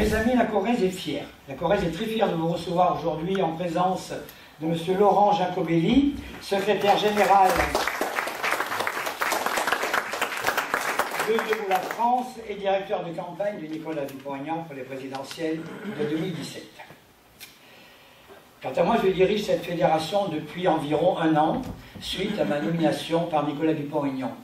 Mes amis, la Corrèze est fière. La Corrèze est très fière de vous recevoir aujourd'hui en présence de M. Laurent Jacobelli, secrétaire général de Debout la France et directeur de campagne de Nicolas Dupont-Aignan pour les présidentielles de 2017. Quant à moi, je dirige cette fédération depuis environ un an, suite à ma nomination par Nicolas Dupont-Aignan.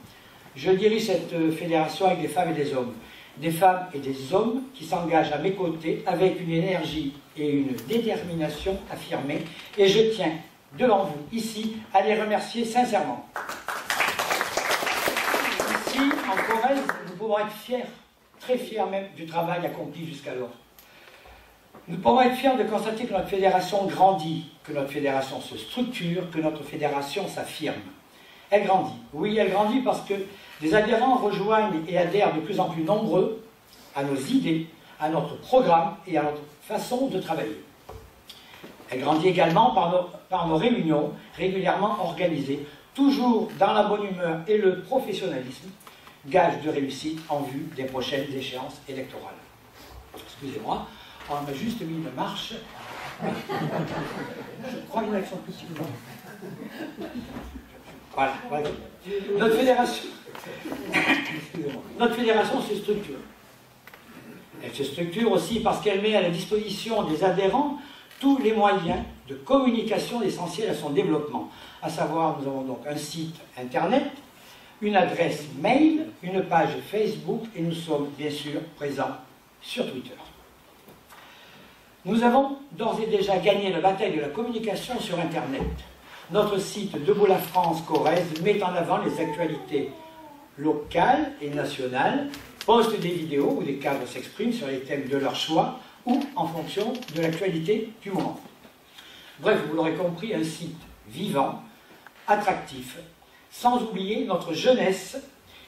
Je dirige cette fédération avec des femmes et des hommes. Des femmes et des hommes qui s'engagent à mes côtés avec une énergie et une détermination affirmée. Et je tiens, devant vous, ici, à les remercier sincèrement. Ici, en Corrèze, nous pouvons être fiers, très fiers même, du travail accompli jusqu'alors. Nous pouvons être fiers de constater que notre fédération grandit, que notre fédération se structure, que notre fédération s'affirme. Elle grandit. Oui, elle grandit parce que des adhérents rejoignent et adhèrent de plus en plus nombreux à nos idées, à notre programme et à notre façon de travailler. Elle grandit également par nos réunions régulièrement organisées, toujours dans la bonne humeur et le professionnalisme, gage de réussite en vue des prochaines échéances électorales. Excusez-moi, on m'a juste mis une marche. Je crois qu'il y en a qui sont plus petits. Voilà, voilà. Notre fédération se structure. Elle se structure aussi parce qu'elle met à la disposition des adhérents tous les moyens de communication essentiels à son développement. À savoir, nous avons donc un site internet, une adresse mail, une page Facebook et nous sommes bien sûr présents sur Twitter. Nous avons d'ores et déjà gagné la bataille de la communication sur Internet. Notre site Debout la France Corrèze met en avant les actualités locales et nationales, poste des vidéos où des cadres s'expriment sur les thèmes de leur choix ou en fonction de l'actualité du moment. Bref, vous l'aurez compris, un site vivant, attractif, sans oublier notre jeunesse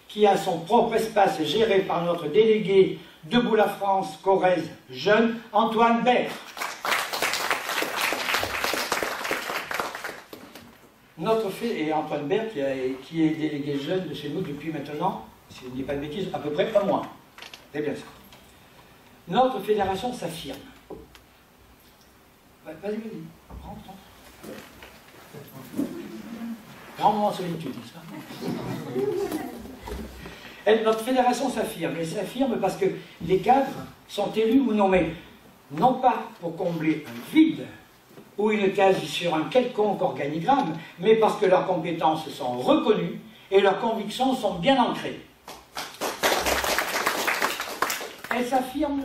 qui a son propre espace géré par notre délégué Debout la France Corrèze jeune, Antoine Bert. Et Antoine Bert qui est délégué jeune de chez nous depuis maintenant, si je ne dis pas de bêtises, à peu près un mois. C'est bien ça. Notre fédération s'affirme. Vas-y, rentre. Grand moment de solitude, n'est-ce pas? Notre fédération s'affirme. Elle s'affirme parce que les cadres sont élus ou nommés, non pas pour combler un vide ou une case sur un quelconque organigramme, mais parce que leurs compétences sont reconnues et leurs convictions sont bien ancrées. Elle s'affirme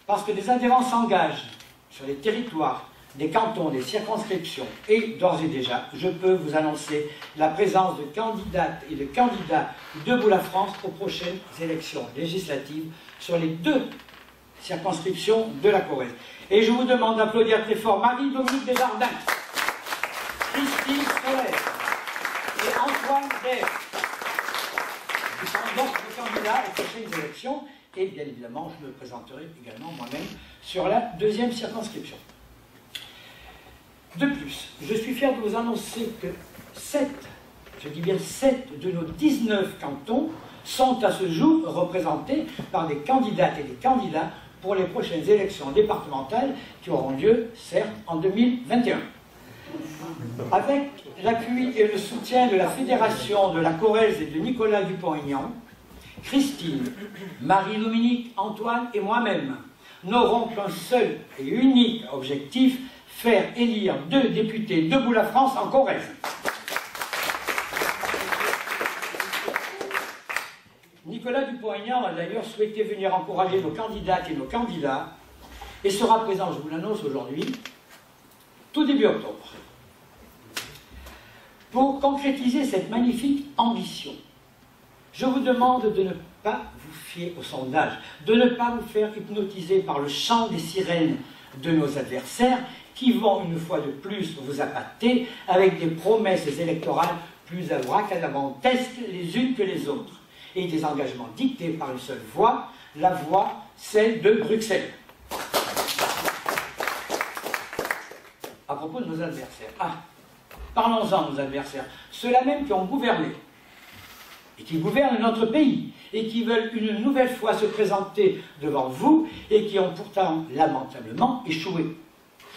parce que des adhérents s'engagent sur les territoires, des cantons, des circonscriptions, et d'ores et déjà, je peux vous annoncer la présence de candidates et de candidats de Debout la France aux prochaines élections législatives sur les 2 circonscriptions de la Corrèze. Et je vous demande d'applaudir très fort Marie-Dominique Desjardins, Christine Soler et Antoine Bert, qui sont donc les candidats aux prochaines élections. Et bien évidemment, je me présenterai également moi-même sur la 2e circonscription. De plus, je suis fier de vous annoncer que 7 de nos 19 cantons sont à ce jour représentés par des candidates et des candidats pour les prochaines élections départementales qui auront lieu, certes, en 2021. Avec l'appui et le soutien de la Fédération de la Corrèze et de Nicolas Dupont-Aignan, Christine, Marie-Dominique, Antoine et moi-même n'aurons qu'un seul et unique objectif, faire élire 2 députés Debout la France en Corrèze. Nicolas Dupont-Aignan a d'ailleurs souhaité venir encourager nos candidates et nos candidats et sera présent, je vous l'annonce aujourd'hui, tout début octobre. Pour concrétiser cette magnifique ambition, je vous demande de ne pas vous fier au sondage, de ne pas vous faire hypnotiser par le chant des sirènes de nos adversaires qui vont une fois de plus vous appâter avec des promesses électorales plus abracadabrantesques les unes que les autres et des engagements dictés par une seule voix, la voix, celle de Bruxelles. À propos de nos adversaires, parlons-en de nos adversaires, ceux-là même qui ont gouverné et qui gouvernent notre pays et qui veulent une nouvelle fois se présenter devant vous et qui ont pourtant lamentablement échoué.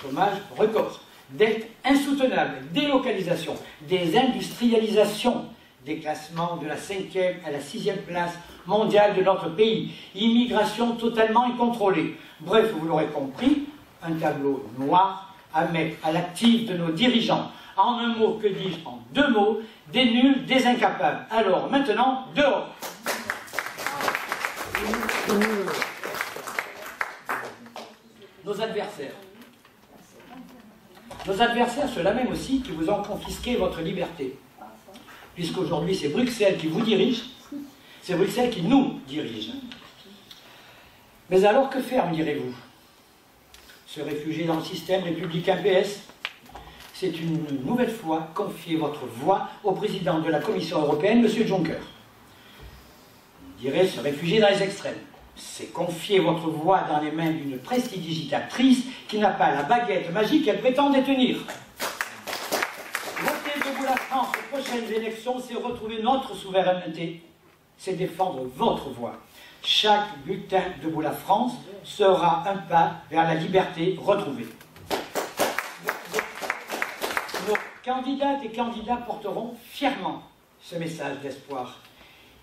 Chômage record, dette insoutenable, délocalisation, désindustrialisation, déclassement de la 5e à la 6e place mondiale de notre pays, immigration totalement incontrôlée. Bref, vous l'aurez compris, un tableau noir à mettre à l'actif de nos dirigeants. En un mot, que dis-je? En deux mots, des nuls, des incapables. Alors, maintenant, dehors. Nos adversaires. Nos adversaires, ceux-là même aussi, qui vous ont confisqué votre liberté. Puisqu'aujourd'hui, c'est Bruxelles qui vous dirige, c'est Bruxelles qui nous dirige. Mais alors, que faire, me direz-vous? Se réfugier dans le système républicain PS? C'est une nouvelle fois confier votre voix au président de la Commission européenne, M. Juncker. Vous direz se réfugier dans les extrêmes. C'est confier votre voix dans les mains d'une prestidigitatrice qui n'a pas la baguette magique qu'elle prétend détenir. Voter debout la France aux prochaines élections, c'est retrouver notre souveraineté, c'est défendre votre voix. Chaque bulletin debout la France sera un pas vers la liberté retrouvée. Nos candidates et candidats porteront fièrement ce message d'espoir.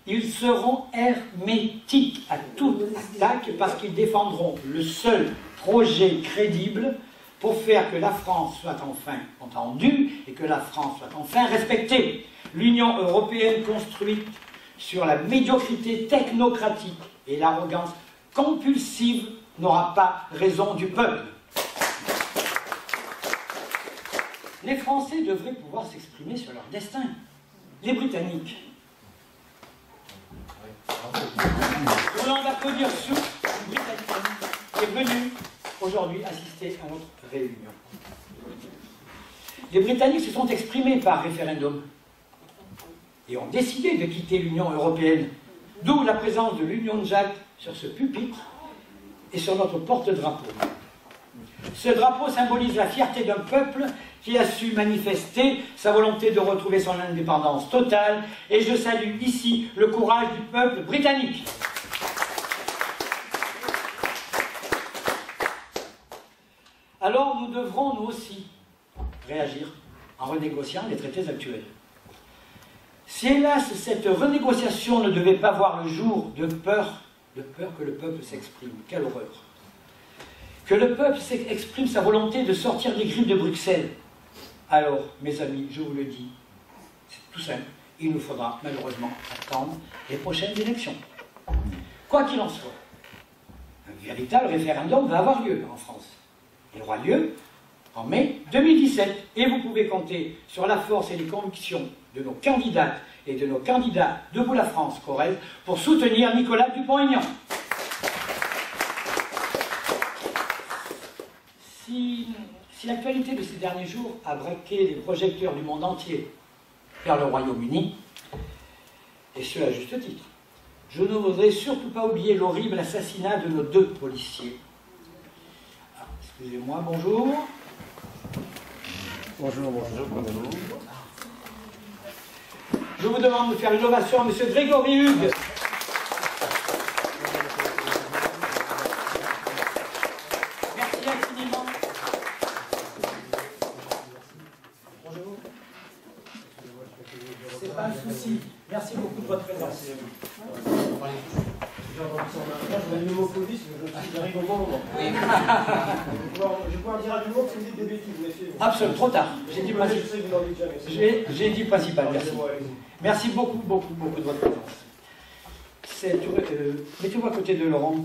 Ils seront hermétiques à toute attaque parce qu'ils défendront le seul projet crédible pour faire que la France soit enfin entendue et que la France soit enfin respectée. L'Union européenne construite sur la médiocrité technocratique et l'arrogance compulsive n'aura pas raison du peuple. Les Français devraient pouvoir s'exprimer sur leur destin. Les Britanniques. Voulons d'applaudir sur une Britannique qui est venue aujourd'hui assister à notre réunion. Les Britanniques se sont exprimés par référendum et ont décidé de quitter l'Union européenne, d'où la présence de l'Union Jack sur ce pupitre et sur notre porte-drapeau. Ce drapeau symbolise la fierté d'un peuple qui a su manifester sa volonté de retrouver son indépendance totale, et je salue ici le courage du peuple britannique. Alors nous devrons, nous aussi, réagir en renégociant les traités actuels. Si hélas cette renégociation ne devait pas voir le jour, de peur que le peuple s'exprime, quelle horreur! Que le peuple exprime sa volonté de sortir des griffes de Bruxelles, alors, mes amis, je vous le dis, c'est tout simple, il nous faudra malheureusement attendre les prochaines élections. Quoi qu'il en soit, un véritable référendum va avoir lieu en France. Il aura lieu en mai 2017. Et vous pouvez compter sur la force et les convictions de nos candidates et de nos candidats debout la France Corrèze pour soutenir Nicolas Dupont-Aignan. Si l'actualité de ces derniers jours a braqué les projecteurs du monde entier vers le Royaume-Uni, et ce à juste titre, je ne voudrais surtout pas oublier l'horrible assassinat de nos deux policiers. Ah, excusez-moi, bonjour. Bonjour, bonjour, bonjour. Je vous demande de faire une ovation à M. Grégory Hugues. Merci infiniment. Bonjour. C'est pas un souci. Merci beaucoup de votre présence. Je vais nouveau police, j'arrive au bon moment. Oui. Je vais pouvoir dire à tout le monde si vous dites des bêtises, messieurs. Absolument, trop tard. J'ai dit le principal. Je sais que vous n'en dites jamais. J'ai dit le principal, merci. Merci beaucoup, beaucoup, beaucoup de votre présence. Mettez-vous à côté de Laurent.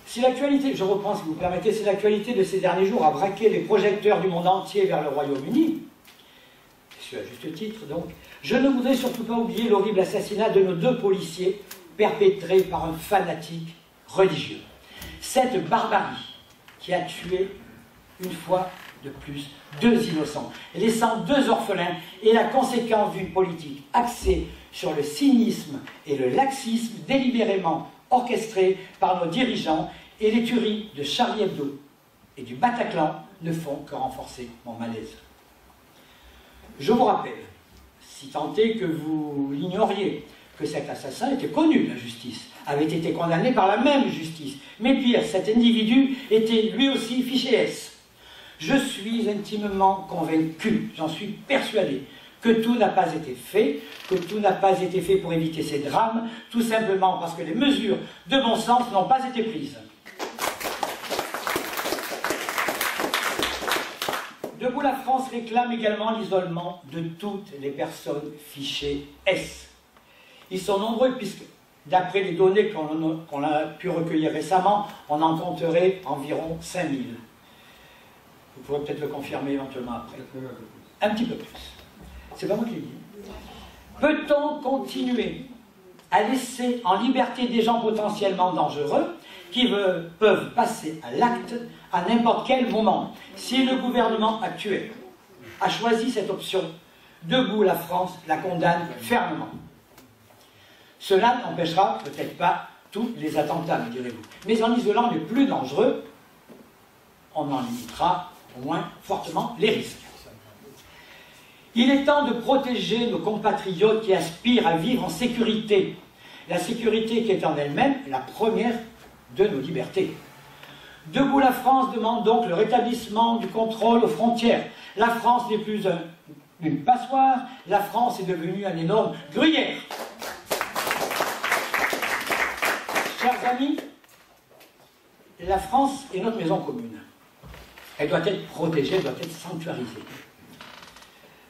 Si l'actualité, je reprends si vous permettez, si l'actualité de ces derniers jours a braqué les projecteurs du monde entier vers le Royaume-Uni, et ce à juste titre donc, je ne voudrais surtout pas oublier l'horrible assassinat de nos deux policiers perpétré par un fanatique religieux. Cette barbarie qui a tué une fois de plus 2 innocents, laissant 2 orphelins, est la conséquence d'une politique axée sur le cynisme et le laxisme délibérément orchestrés par nos dirigeants, et les tueries de Charlie Hebdo et du Bataclan ne font que renforcer mon malaise. Je vous rappelle, si tant est que vous l'ignoriez, que cet assassin était connu de la justice, avait été condamné par la même justice. Mais pire, cet individu était lui aussi fiché S. Je suis intimement convaincu, j'en suis persuadé, que tout n'a pas été fait, pour éviter ces drames, tout simplement parce que les mesures de bon sens n'ont pas été prises. Debout la France réclame également l'isolement de toutes les personnes fichées S. Ils sont nombreux puisque, d'après les données qu'on a pu recueillir récemment, on en compterait environ 5000. Vous pourrez peut-être le confirmer éventuellement après. Un petit peu plus. C'est pas moi qui le dis. Peut-on continuer à laisser en liberté des gens potentiellement dangereux qui peuvent passer à l'acte à n'importe quel moment? Si le gouvernement actuel a choisi cette option, debout la France la condamne fermement. Cela n'empêchera peut-être pas tous les attentats, me direz-vous. Mais en isolant les plus dangereux, on en limitera au moins fortement les risques. Il est temps de protéger nos compatriotes qui aspirent à vivre en sécurité. La sécurité qui est en elle-même la première de nos libertés. Debout la France demande donc le rétablissement du contrôle aux frontières. La France n'est plus une passoire, la France est devenue un énorme gruyère. Chers amis, la France est notre maison commune. Elle doit être protégée, elle doit être sanctuarisée.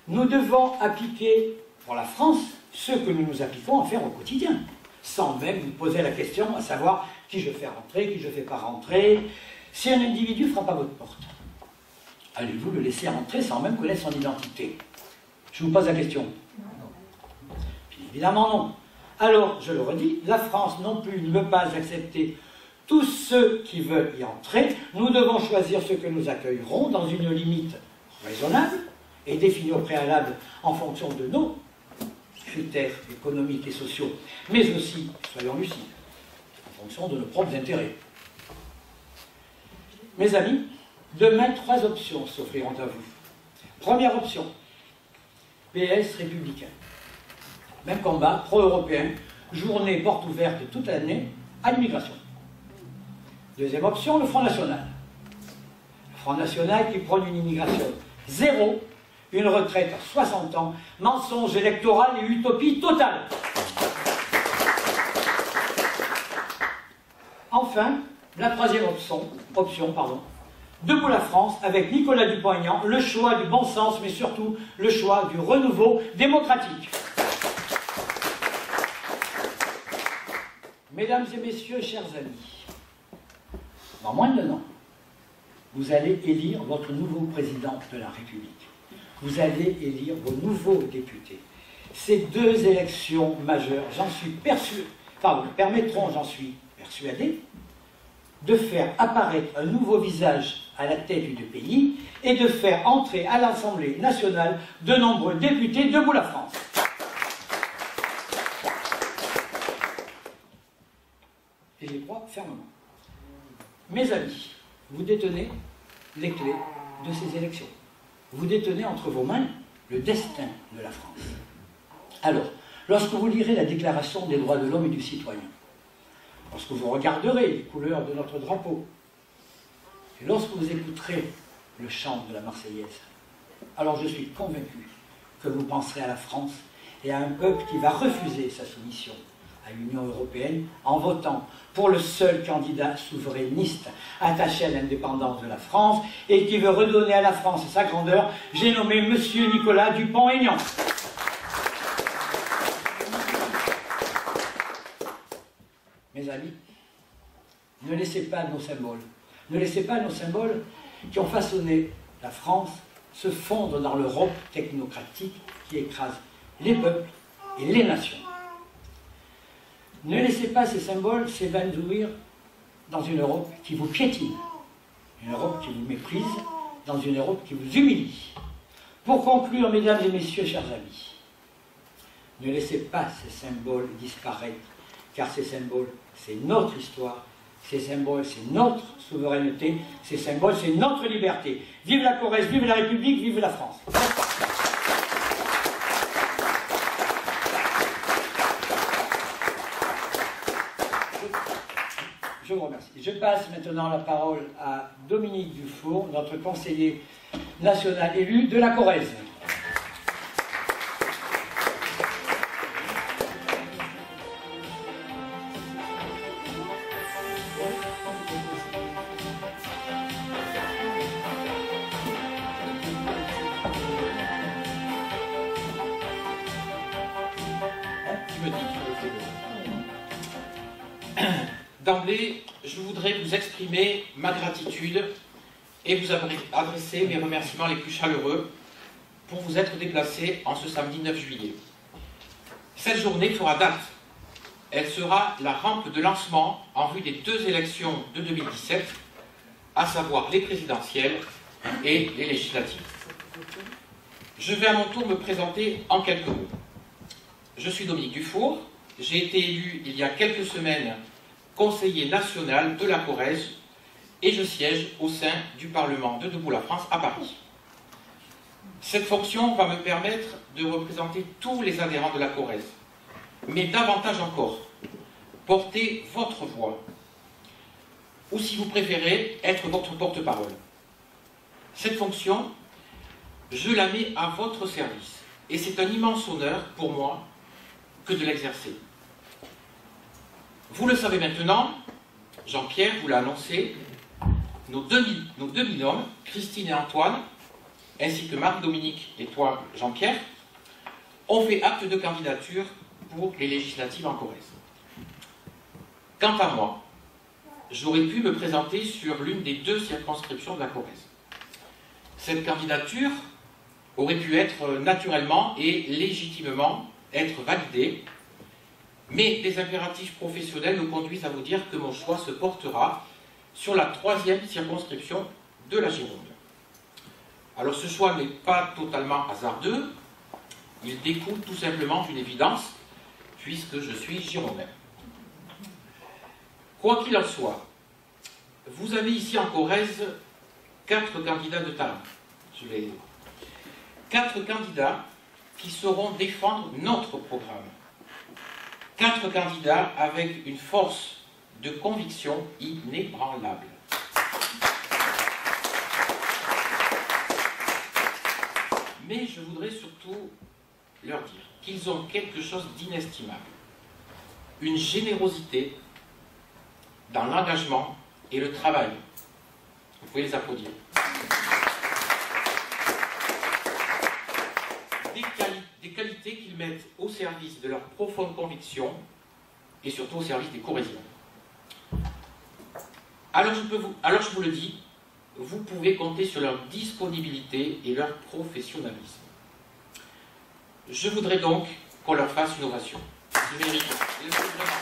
Nous devons appliquer pour la France ce que nous nous appliquons à faire au quotidien, sans même vous poser la question à savoir qui je fais rentrer, qui je ne fais pas rentrer. Si un individu frappe à votre porte, allez-vous le laisser rentrer sans même connaître son identité? Je vous pose la question. Bien évidemment non. Alors, je le redis, la France non plus ne veut pas accepter tous ceux qui veulent y entrer. Nous devons choisir ceux que nous accueillerons dans une limite raisonnable et définie au préalable en fonction de nos critères économiques et sociaux, mais aussi, soyons lucides, en fonction de nos propres intérêts. Mes amis, demain, 3 options s'offriront à vous. Première option, PS républicain. Même combat, pro-européen, journée porte ouverte toute l'année à l'immigration. Deuxième option, le Front National. Le Front National qui prône une immigration zéro, une retraite à 60 ans, mensonge électoral et utopie totale. Enfin, la troisième option, debout la France, avec Nicolas Dupont-Aignan, le choix du bon sens, mais surtout le choix du renouveau démocratique. Mesdames et messieurs, chers amis, dans moins de 1 an, vous allez élire votre nouveau président de la République. Vous allez élire vos nouveaux députés. Ces 2 élections majeures, permettront, j'en suis persuadé, de faire apparaître un nouveau visage à la tête du pays et de faire entrer à l'Assemblée nationale de nombreux députés debout la France. Et j'y crois fermement. Mes amis, vous détenez les clés de ces élections. Vous détenez entre vos mains le destin de la France. Alors, lorsque vous lirez la Déclaration des droits de l'homme et du citoyen, lorsque vous regarderez les couleurs de notre drapeau, et lorsque vous écouterez le chant de la Marseillaise, alors je suis convaincu que vous penserez à la France et à un peuple qui va refuser sa soumission à l'Union européenne en votant pour le seul candidat souverainiste attaché à l'indépendance de la France et qui veut redonner à la France sa grandeur. J'ai nommé M. Nicolas Dupont-Aignan. Mes amis, ne laissez pas nos symboles, qui ont façonné la France se fondre dans l'Europe technocratique qui écrase les peuples et les nations. Ne laissez pas ces symboles s'évanouir dans une Europe qui vous piétine, une Europe qui vous méprise, dans une Europe qui vous humilie. Pour conclure, mesdames et messieurs, chers amis, ne laissez pas ces symboles disparaître, car ces symboles, c'est notre histoire, ces symboles, c'est notre souveraineté, ces symboles, c'est notre liberté. Vive la Corrèze, vive la République, vive la France. vous remercie. Je passe maintenant la parole à Dominique Dufour, notre conseiller national élu de la Corrèze. D'emblée, je voudrais vous exprimer ma gratitude et vous adresser mes remerciements les plus chaleureux pour vous être déplacés en ce samedi 9 juillet. Cette journée fera date. Elle sera la rampe de lancement en vue des 2 élections de 2017, à savoir les présidentielles et les législatives. Je vais à mon tour me présenter en quelques mots. Je suis Dominique Dufour, j'ai été élu il y a quelques semaines conseiller national de la Corrèze et je siège au sein du Parlement de Debout la France à Paris. Cette fonction va me permettre de représenter tous les adhérents de la Corrèze, mais davantage encore, porter votre voix, ou si vous préférez, être votre porte-parole. Cette fonction, je la mets à votre service, et c'est un immense honneur pour moi que de l'exercer. Vous le savez maintenant, Jean-Pierre vous l'a annoncé, nos deux binômes, Christine et Antoine, ainsi que Marc-Dominique et toi, Jean-Pierre, ont fait acte de candidature pour les législatives en Corrèze. Quant à moi, j'aurais pu me présenter sur l'une des 2 circonscriptions de la Corrèze. Cette candidature aurait pu être naturellement et légitimement être validée, mais des impératifs professionnels nous conduisent à vous dire que mon choix se portera sur la 3e circonscription de la Gironde. Alors ce choix n'est pas totalement hasardeux, il découle tout simplement d'une évidence, puisque je suis girondin. Quoi qu'il en soit, vous avez ici en Corrèze 4 candidats de talent. 4 candidats qui sauront défendre notre programme. 4 candidats avec une force de conviction inébranlable. Mais je voudrais surtout leur dire qu'ils ont quelque chose d'inestimable. Une générosité dans l'engagement et le travail. Vous pouvez les applaudir. Des qualités qu'ils mettent au service de leur profonde conviction et surtout au service des Corréziens. Alors je vous le dis, vous pouvez compter sur leur disponibilité et leur professionnalisme. Je voudrais donc qu'on leur fasse une ovation. Ils méritent. Ils le méritent vraiment.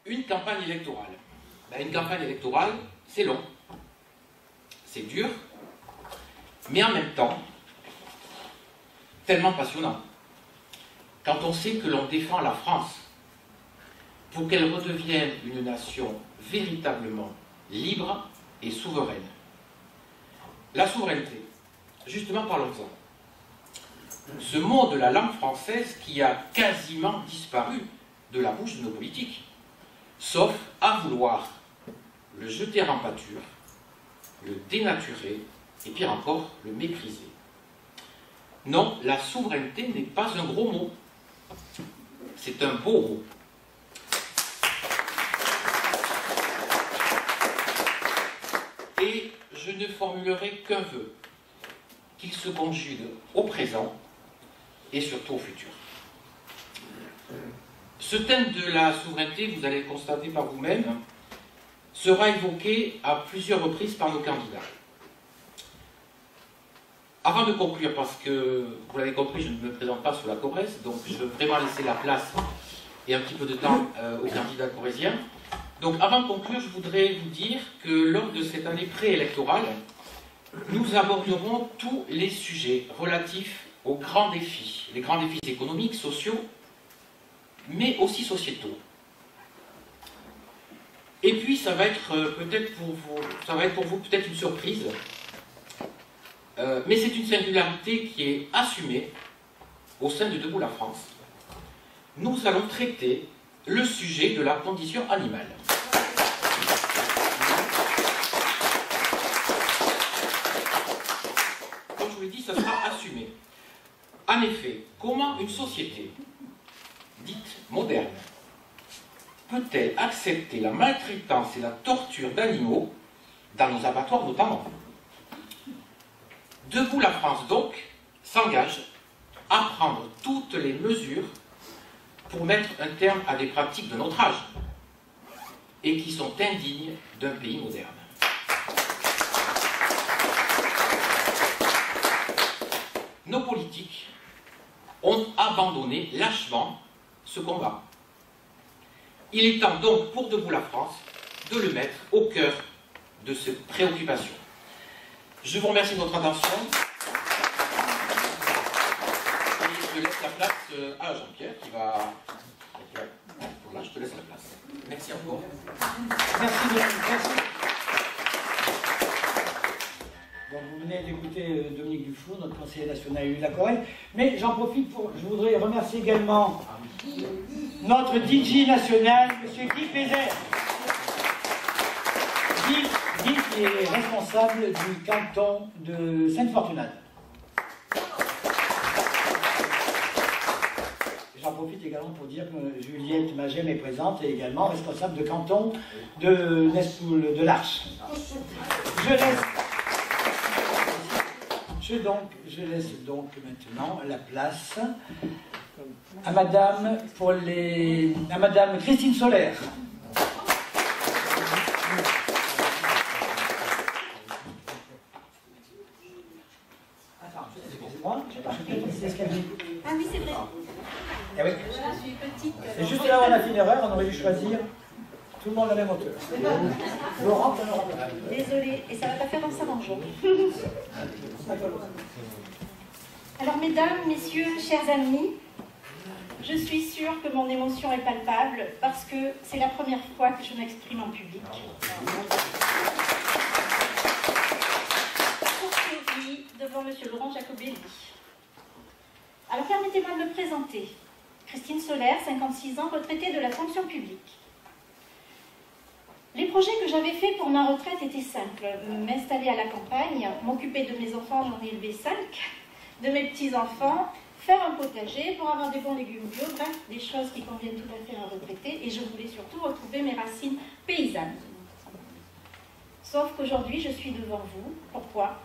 Une campagne électorale. Une campagne électorale, c'est long, c'est dur, mais en même temps, tellement passionnant. Quand on sait que l'on défend la France pour qu'elle redevienne une nation véritablement libre et souveraine. La souveraineté, justement parlons-en. Ce mot de la langue française qui a quasiment disparu de la bouche de nos politiques, sauf à vouloir le jeter en pâture, le dénaturer et pire encore, le mépriser. Non, la souveraineté n'est pas un gros mot. C'est un beau mot. Et je ne formulerai qu'un vœu, qu'il se conjugue au présent et surtout au futur. Ce thème de la souveraineté, vous allez le constater par vous-même, sera évoqué à plusieurs reprises par nos candidats. Avant de conclure, parce que, vous l'avez compris, je ne me présente pas sur la Corrèze, donc je veux vraiment laisser la place et un petit peu de temps aux candidats corréziens. Donc avant de conclure, je voudrais vous dire que lors de cette année préélectorale, nous aborderons tous les sujets relatifs aux grands défis, les grands défis économiques, sociaux, mais aussi sociétaux. Et puis ça va être peut-être pour vous peut-être une surprise, mais c'est une singularité qui est assumée au sein de Debout la France. nous allons traiter le sujet de la condition animale. Comme je vous l'ai dit, ça sera assumé. En effet, comment une société dite moderne peut-elle accepter la maltraitance et la torture d'animaux dans nos abattoirs notamment? Debout la France donc s'engage à prendre toutes les mesures pour mettre un terme à des pratiques de notre âge et qui sont indignes d'un pays moderne. Nos politiques ont abandonné lâchement ce combat. Il est temps donc pour Debout la France de le mettre au cœur de ces préoccupations. Je vous remercie de votre attention. Et je laisse la place à Jean-Pierre qui va... Voilà, je te laisse la place. Merci encore. Merci bien. Merci. Donc, vous venez d'écouter Dominique Dufour, notre conseiller national élu de la Corrèze. Mais j'en profite pour... Je voudrais remercier également notre DJ national, M. Guy Pézère. Guy qui est responsable du canton de Sainte-Fortunade. J'en profite également pour dire que Juliette Magem est présente et également responsable de canton de Nespoul, de l'Arche. Je laisse donc maintenant la place à Madame Christine Solaire. Ah oui, c'est vrai. Eh oui. Je suis petite. C'est juste là où on a fait une erreur, on aurait dû choisir tout le monde à la même hauteur. Laurent, Désolée, et ça ne va pas faire en s'arrangeant. Alors, mesdames, messieurs, chers amis, je suis sûre que mon émotion est palpable parce que c'est la première fois que je m'exprime en public. Aujourd'hui, devant M. Laurent Jacobelli. Alors, permettez-moi de me présenter. Christine Solaire, 56 ans, retraitée de la fonction publique. Les projets que j'avais faits pour ma retraite étaient simples. M'installer à la campagne, m'occuper de mes enfants, j'en ai élevé 5, de mes petits-enfants, faire un potager pour avoir des bons légumes bio, bref, des choses qui conviennent tout à fait à un retraité, et je voulais surtout retrouver mes racines paysannes. Sauf qu'aujourd'hui, je suis devant vous. Pourquoi ?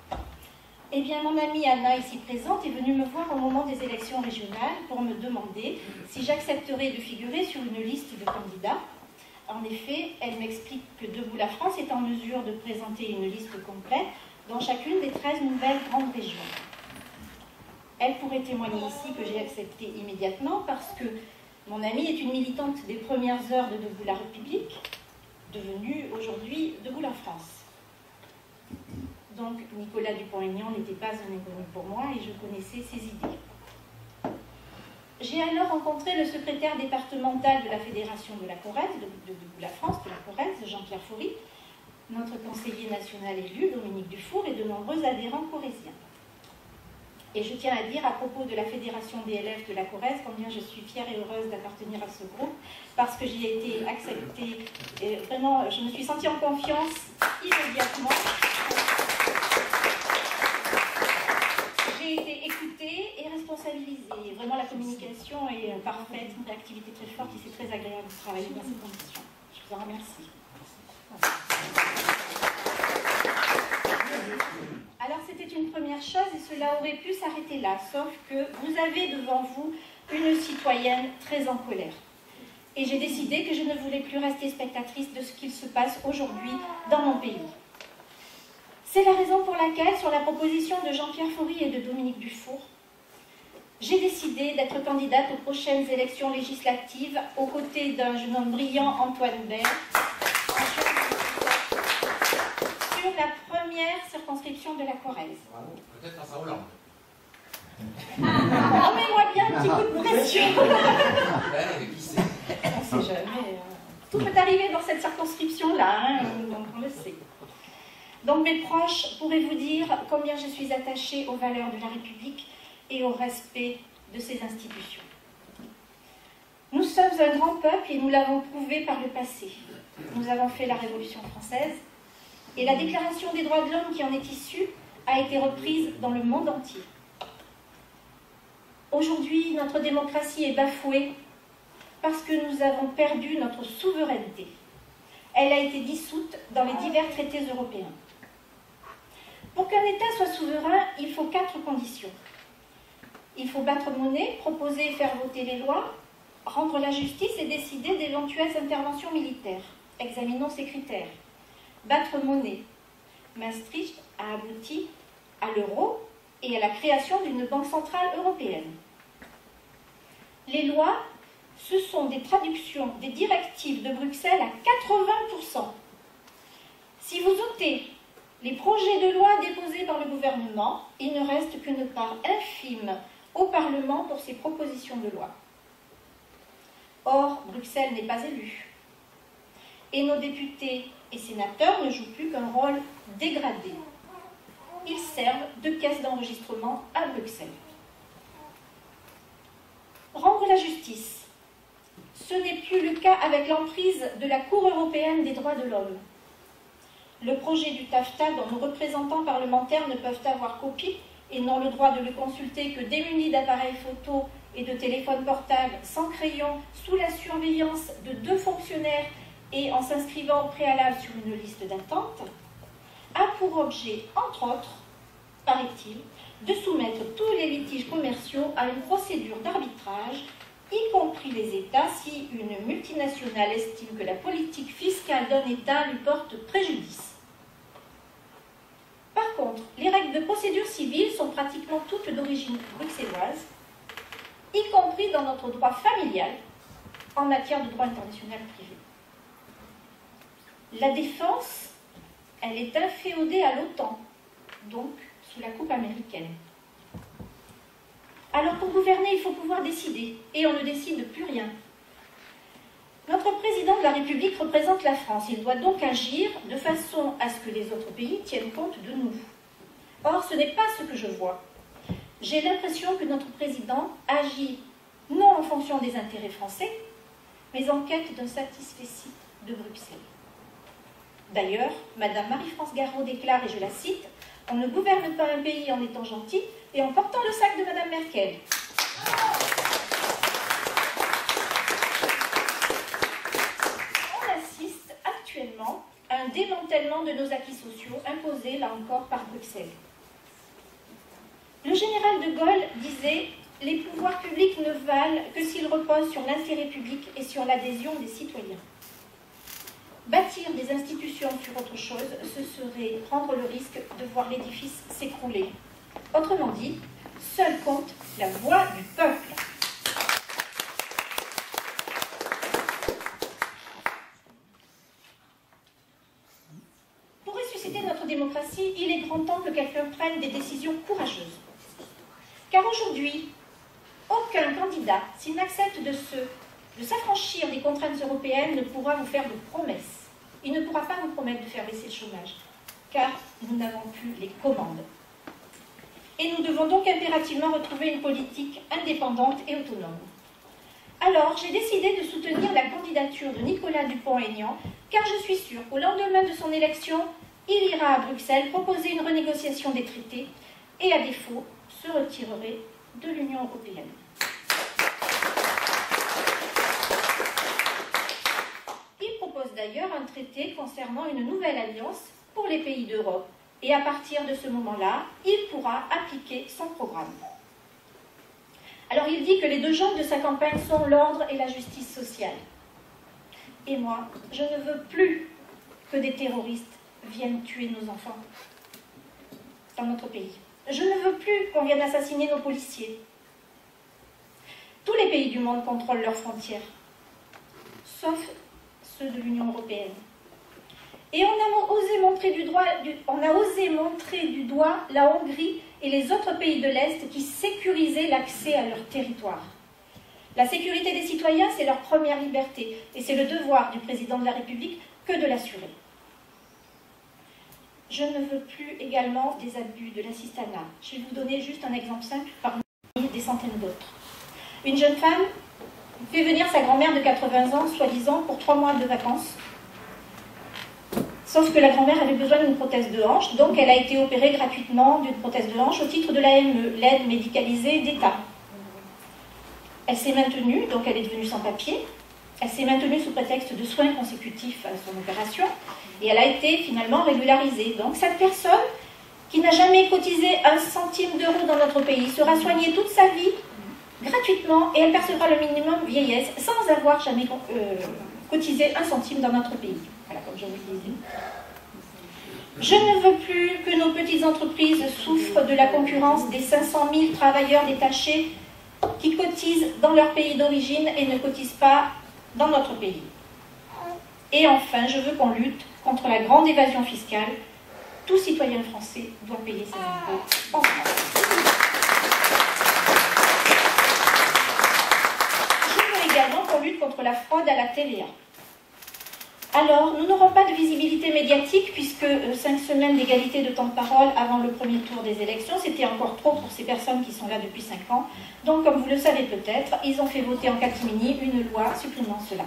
Eh bien, mon amie Anna, ici présente, est venue me voir au moment des élections régionales pour me demander si j'accepterais de figurer sur une liste de candidats. En effet, elle m'explique que Debout la France est en mesure de présenter une liste complète dans chacune des 13 nouvelles grandes régions. Elle pourrait témoigner ici que j'ai accepté immédiatement parce que mon amie est une militante des premières heures de Debout la République, devenue aujourd'hui Debout la France. Donc Nicolas Dupont-Aignan n'était pas un inconnu pour moi et je connaissais ses idées. J'ai alors rencontré le secrétaire départemental de la Fédération de la Corrèze, de Debout la France, de la Corrèze, Jean-Pierre Faury, notre conseiller national élu, Dominique Dufour, et de nombreux adhérents corréziens. Et je tiens à dire à propos de la Fédération des élèves de la Corrèze combien je suis fière et heureuse d'appartenir à ce groupe parce que j'y ai été acceptée et vraiment je me suis sentie en confiance immédiatement. J'ai été écoutée et responsabilisée. Vraiment la communication est parfaite, une réactivité très forte et c'est très agréable de travailler dans ces conditions. Je vous en remercie. Alors c'était une première chose et cela aurait pu s'arrêter là, sauf que vous avez devant vous une citoyenne très en colère. Et j'ai décidé que je ne voulais plus rester spectatrice de ce qu'il se passe aujourd'hui dans mon pays. C'est la raison pour laquelle, sur la proposition de Jean-Pierre Faury et de Dominique Dufour, j'ai décidé d'être candidate aux prochaines élections législatives aux côtés d'un jeune homme brillant, Antoine Baird, sur la première circonscription de la Corrèze. Peut-être à Hollande. Remets-moi bien un petit coup de pression. Qui sait? On ne sait jamais. Tout peut arriver dans cette circonscription-là, hein, donc on le sait. Donc mes proches pourraient vous dire combien je suis attachée aux valeurs de la République et au respect de ses institutions. Nous sommes un grand peuple et nous l'avons prouvé par le passé. Nous avons fait la Révolution française et la Déclaration des droits de l'homme qui en est issue a été reprise dans le monde entier. Aujourd'hui, notre démocratie est bafouée parce que nous avons perdu notre souveraineté. Elle a été dissoute dans les divers traités européens. Pour qu'un État soit souverain, il faut 4 conditions. Il faut battre monnaie, proposer et faire voter les lois, rendre la justice et décider d'éventuelles interventions militaires. Examinons ces critères. Battre monnaie. Maastricht a abouti à l'euro et à la création d'une banque centrale européenne. Les lois, ce sont des traductions des directives de Bruxelles à 80%. Si vous ôtez les projets de loi déposés par le gouvernement, il ne reste qu'une part infime au Parlement pour ces propositions de loi. Or, Bruxelles n'est pas élue. Et nos députés et sénateurs ne jouent plus qu'un rôle dégradé. Ils servent de caisse d'enregistrement à Bruxelles. Rendre la justice. Ce n'est plus le cas avec l'emprise de la Cour européenne des droits de l'homme. Le projet du TAFTA dont nos représentants parlementaires ne peuvent avoir copie et n'ont le droit de le consulter que démunis d'appareils photo et de téléphones portables, sans crayon, sous la surveillance de 2 fonctionnaires et en s'inscrivant au préalable sur une liste d'attente, a pour objet, entre autres, paraît-il, de soumettre tous les litiges commerciaux à une procédure d'arbitrage, y compris les États, si une multinationale estime que la politique fiscale d'un État lui porte préjudice. Par contre, les règles de procédure civile sont pratiquement toutes d'origine bruxelloise, y compris dans notre droit familial, en matière de droit international privé. La défense, elle est inféodée à l'OTAN, donc sous la coupe américaine. Alors pour gouverner, il faut pouvoir décider, et on ne décide plus rien. Notre président de la République représente la France. Il doit donc agir de façon à ce que les autres pays tiennent compte de nous. Or, ce n'est pas ce que je vois. J'ai l'impression que notre président agit non en fonction des intérêts français, mais en quête d'un satisfecit de Bruxelles. D'ailleurs, Madame Marie-France Garot déclare, et je la cite, « On ne gouverne pas un pays en étant gentil et en portant le sac de Madame Merkel. » On assiste actuellement à un démantèlement de nos acquis sociaux imposés, là encore, par Bruxelles. Le général de Gaulle disait « Les pouvoirs publics ne valent que s'ils reposent sur l'intérêt public et sur l'adhésion des citoyens. » Bâtir des institutions sur autre chose, ce serait prendre le risque de voir l'édifice s'écrouler. Autrement dit, seule compte la voix du peuple. Pour ressusciter notre démocratie, il est grand temps que quelqu'un prenne des décisions courageuses. Car aujourd'hui, aucun candidat, s'il n'accepte de s'affranchir des contraintes européennes, ne pourra vous faire de promesses. Il ne pourra pas vous promettre de faire baisser le chômage, car nous n'avons plus les commandes. Et nous devons donc impérativement retrouver une politique indépendante et autonome. Alors, j'ai décidé de soutenir la candidature de Nicolas Dupont-Aignan, car je suis sûre qu'au lendemain de son élection, il ira à Bruxelles proposer une renégociation des traités et, à défaut, se retirerait de l'Union européenne. Il propose d'ailleurs un traité concernant une nouvelle alliance pour les pays d'Europe. Et à partir de ce moment-là, il pourra appliquer son programme. Alors il dit que les 2 jambes de sa campagne sont l'ordre et la justice sociale. Et moi, je ne veux plus que des terroristes viennent tuer nos enfants dans notre pays. Je ne veux plus qu'on vienne assassiner nos policiers. Tous les pays du monde contrôlent leurs frontières, sauf ceux de l'Union européenne. Et on a osé montrer du doigt la Hongrie et les autres pays de l'Est qui sécurisaient l'accès à leur territoire. La sécurité des citoyens, c'est leur première liberté, et c'est le devoir du président de la République que de l'assurer. Je ne veux plus également des abus de l'assistanat. Je vais vous donner juste un exemple simple parmi des centaines d'autres. Une jeune femme fait venir sa grand-mère de 80 ans, soi-disant, pour 3 mois de vacances. Sauf que la grand-mère avait besoin d'une prothèse de hanche, donc elle a été opérée gratuitement d'une prothèse de hanche au titre de l'AME, l'aide médicalisée d'État. Elle s'est maintenue, donc elle est devenue sans papier. Elle s'est maintenue sous prétexte de soins consécutifs à son opération et elle a été finalement régularisée. Donc cette personne qui n'a jamais cotisé 1 centime d'euro dans notre pays sera soignée toute sa vie gratuitement et elle percevra le minimum vieillesse sans avoir jamais cotisé 1 centime dans notre pays. Voilà, comme je vous le disais. Je ne veux plus que nos petites entreprises souffrent de la concurrence des 500 000 travailleurs détachés qui cotisent dans leur pays d'origine et ne cotisent pas dans notre pays. Et enfin, je veux qu'on lutte contre la grande évasion fiscale. Tout citoyen français doit payer ses impôts en France. Je veux également qu'on lutte contre la fraude à la TVA. Alors, nous n'aurons pas de visibilité médiatique puisque 5 semaines d'égalité de temps de parole avant le premier tour des élections, c'était encore trop pour ces personnes qui sont là depuis 5 ans. Donc, comme vous le savez peut-être, ils ont fait voter en catimini une loi supprimant cela.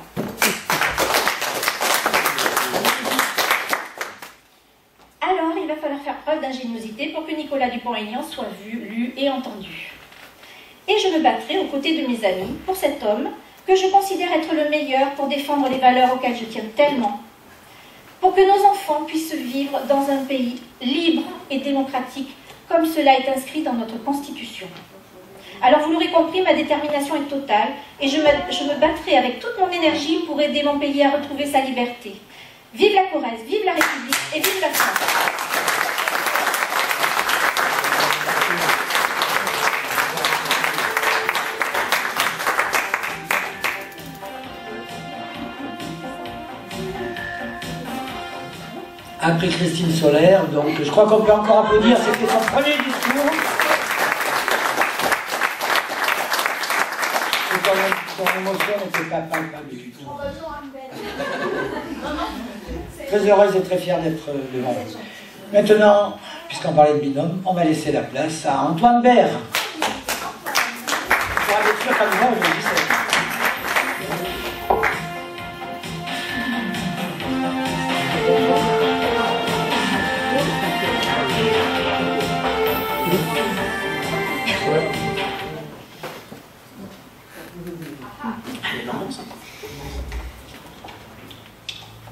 Alors, il va falloir faire preuve d'ingéniosité pour que Nicolas Dupont-Aignan soit vu, lu et entendu. Et je me battrai aux côtés de mes amis pour cet homme que je considère être le meilleur pour défendre les valeurs auxquelles je tiens tellement, pour que nos enfants puissent vivre dans un pays libre et démocratique, comme cela est inscrit dans notre Constitution. Alors vous l'aurez compris, ma détermination est totale, et je me battrai avec toute mon énergie pour aider mon pays à retrouver sa liberté. Vive la Corrèze, vive la République, et vive la France! Après Christine Solaire, donc je crois qu'on peut encore applaudir, c'était son premier discours. Son émotion n'était pas palpable du tout. Très heureuse et très fière d'être devant vous. Maintenant, puisqu'on parlait de binôme, on va laisser la place à Antoine Baird.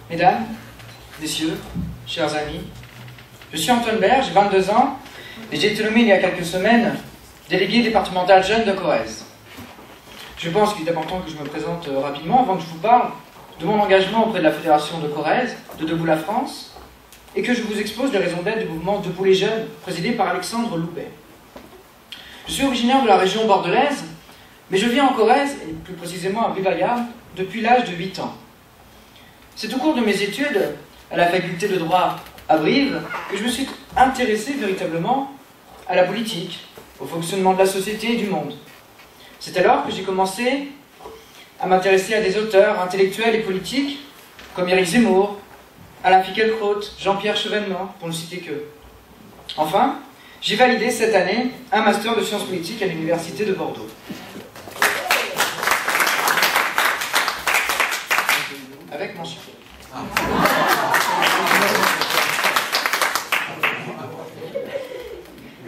Mesdames, messieurs, chers amis, je suis Antoine Baird, j'ai 22 ans et j'ai été nommé il y a quelques semaines délégué départemental jeune de Corrèze. Je pense qu'il est important que je me présente rapidement avant que je vous parle de mon engagement auprès de la Fédération de Corrèze, de Debout la France, et que je vous expose les raisons d'être du mouvement Debout les jeunes, présidé par Alexandre Loubet. Je suis originaire de la région bordelaise, mais je vis en Corrèze, et plus précisément à Brive-la-Gaillarde, depuis l'âge de 8 ans. C'est au cours de mes études à la faculté de droit à Brive que je me suis intéressé véritablement à la politique, au fonctionnement de la société et du monde. C'est alors que j'ai commencé à m'intéresser à des auteurs intellectuels et politiques comme Éric Zemmour, Alain Finkielkraut, Jean-Pierre Chevènement, pour ne citer qu'eux. Enfin, j'ai validé cette année un master de sciences politiques à l'université de Bordeaux. Avec mention.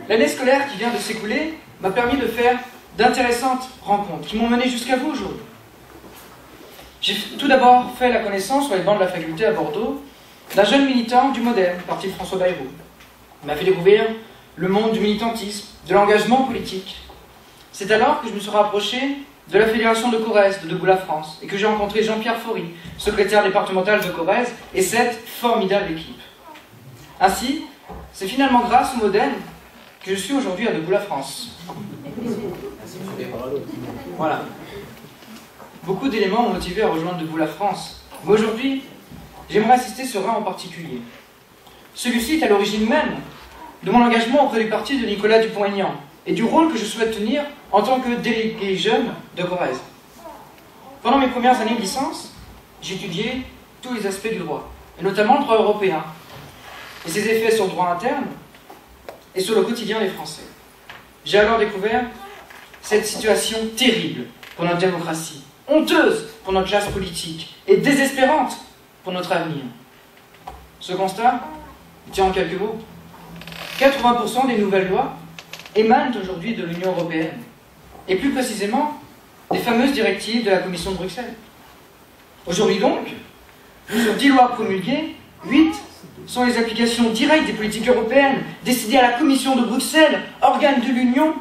L'année scolaire qui vient de s'écouler m'a permis de faire d'intéressantes rencontres qui m'ont mené jusqu'à vous aujourd'hui. J'ai tout d'abord fait la connaissance sur les bancs de la faculté à Bordeaux d'un jeune militant du MoDem, parti de François Bayrou. Il m'a fait découvrir le monde du militantisme, de l'engagement politique. C'est alors que je me suis rapproché de la Fédération de Corrèze, de Debout la France, et que j'ai rencontré Jean-Pierre Faury, secrétaire départemental de Corrèze, et cette formidable équipe. Ainsi, c'est finalement grâce au MoDem que je suis aujourd'hui à Debout la France. Voilà. Beaucoup d'éléments m'ont motivé à rejoindre Debout la France. Mais aujourd'hui, j'aimerais insister sur un en particulier. Celui-ci est à l'origine même de mon engagement auprès du parti de Nicolas Dupont-Aignan et du rôle que je souhaite tenir en tant que délégué jeune de Corrèze. Pendant mes premières années de licence, j'ai étudié tous les aspects du droit, et notamment le droit européen, et ses effets sur le droit interne et sur le quotidien des Français. J'ai alors découvert cette situation terrible pour notre démocratie, honteuse pour notre classe politique et désespérante pour notre avenir. Ce constat, il tient en quelques mots. 80% des nouvelles lois émanent aujourd'hui de l'Union européenne, et plus précisément des fameuses directives de la Commission de Bruxelles. Aujourd'hui donc, sur 10 lois promulguées, 8 sont les applications directes des politiques européennes décidées à la Commission de Bruxelles, organe de l'Union,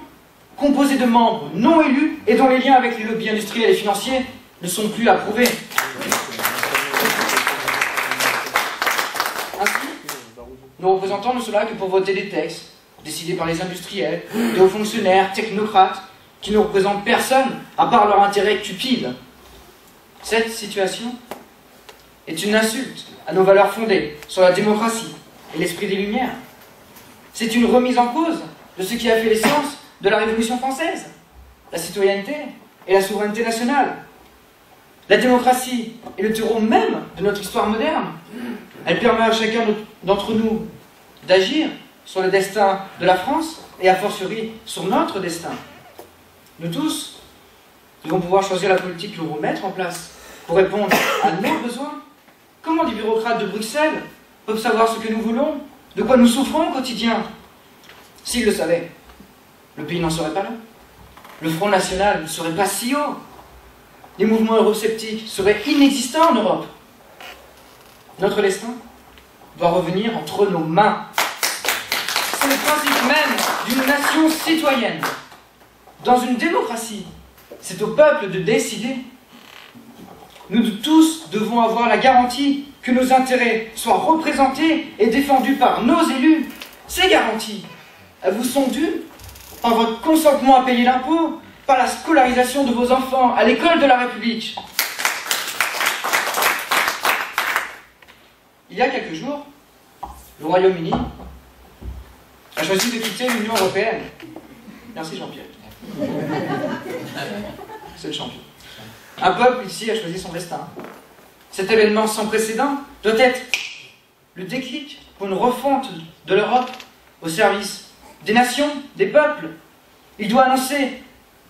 composé de membres non élus et dont les liens avec les lobbies industriels et financiers ne sont plus approuvés. Ainsi, nos représentants ne sont là que pour voter des textes décidés par les industriels, des hauts fonctionnaires, technocrates, qui ne représentent personne à part leur intérêt cupide. Cette situation est une insulte à nos valeurs fondées sur la démocratie et l'esprit des Lumières. C'est une remise en cause de ce qui a fait l'essence de la Révolution française, la citoyenneté et la souveraineté nationale. La démocratie est le terreau même de notre histoire moderne. Elle permet à chacun d'entre nous d'agir sur le destin de la France et a fortiori sur notre destin. Nous tous devons pouvoir choisir la politique que nous voulons mettre en place pour répondre à nos besoins. Comment des bureaucrates de Bruxelles peuvent savoir ce que nous voulons, de quoi nous souffrons au quotidien? S'ils le savaient, le pays n'en serait pas là. Le Front National ne serait pas si haut. Les mouvements eurosceptiques seraient inexistants en Europe. Notre destin doit revenir entre nos mains. C'est le principe même d'une nation citoyenne. Dans une démocratie, c'est au peuple de décider. Nous tous devons avoir la garantie que nos intérêts soient représentés et défendus par nos élus. Ces garanties, elles vous sont dues par votre consentement à payer l'impôt, par la scolarisation de vos enfants à l'école de la République. Il y a quelques jours, le Royaume-Uni a choisi de quitter l'Union européenne. Merci Jean-Pierre. C'est le champion. Un peuple ici a choisi son destin. Cet événement sans précédent doit être le déclic pour une refonte de l'Europe au service des nations, des peuples. Il doit annoncer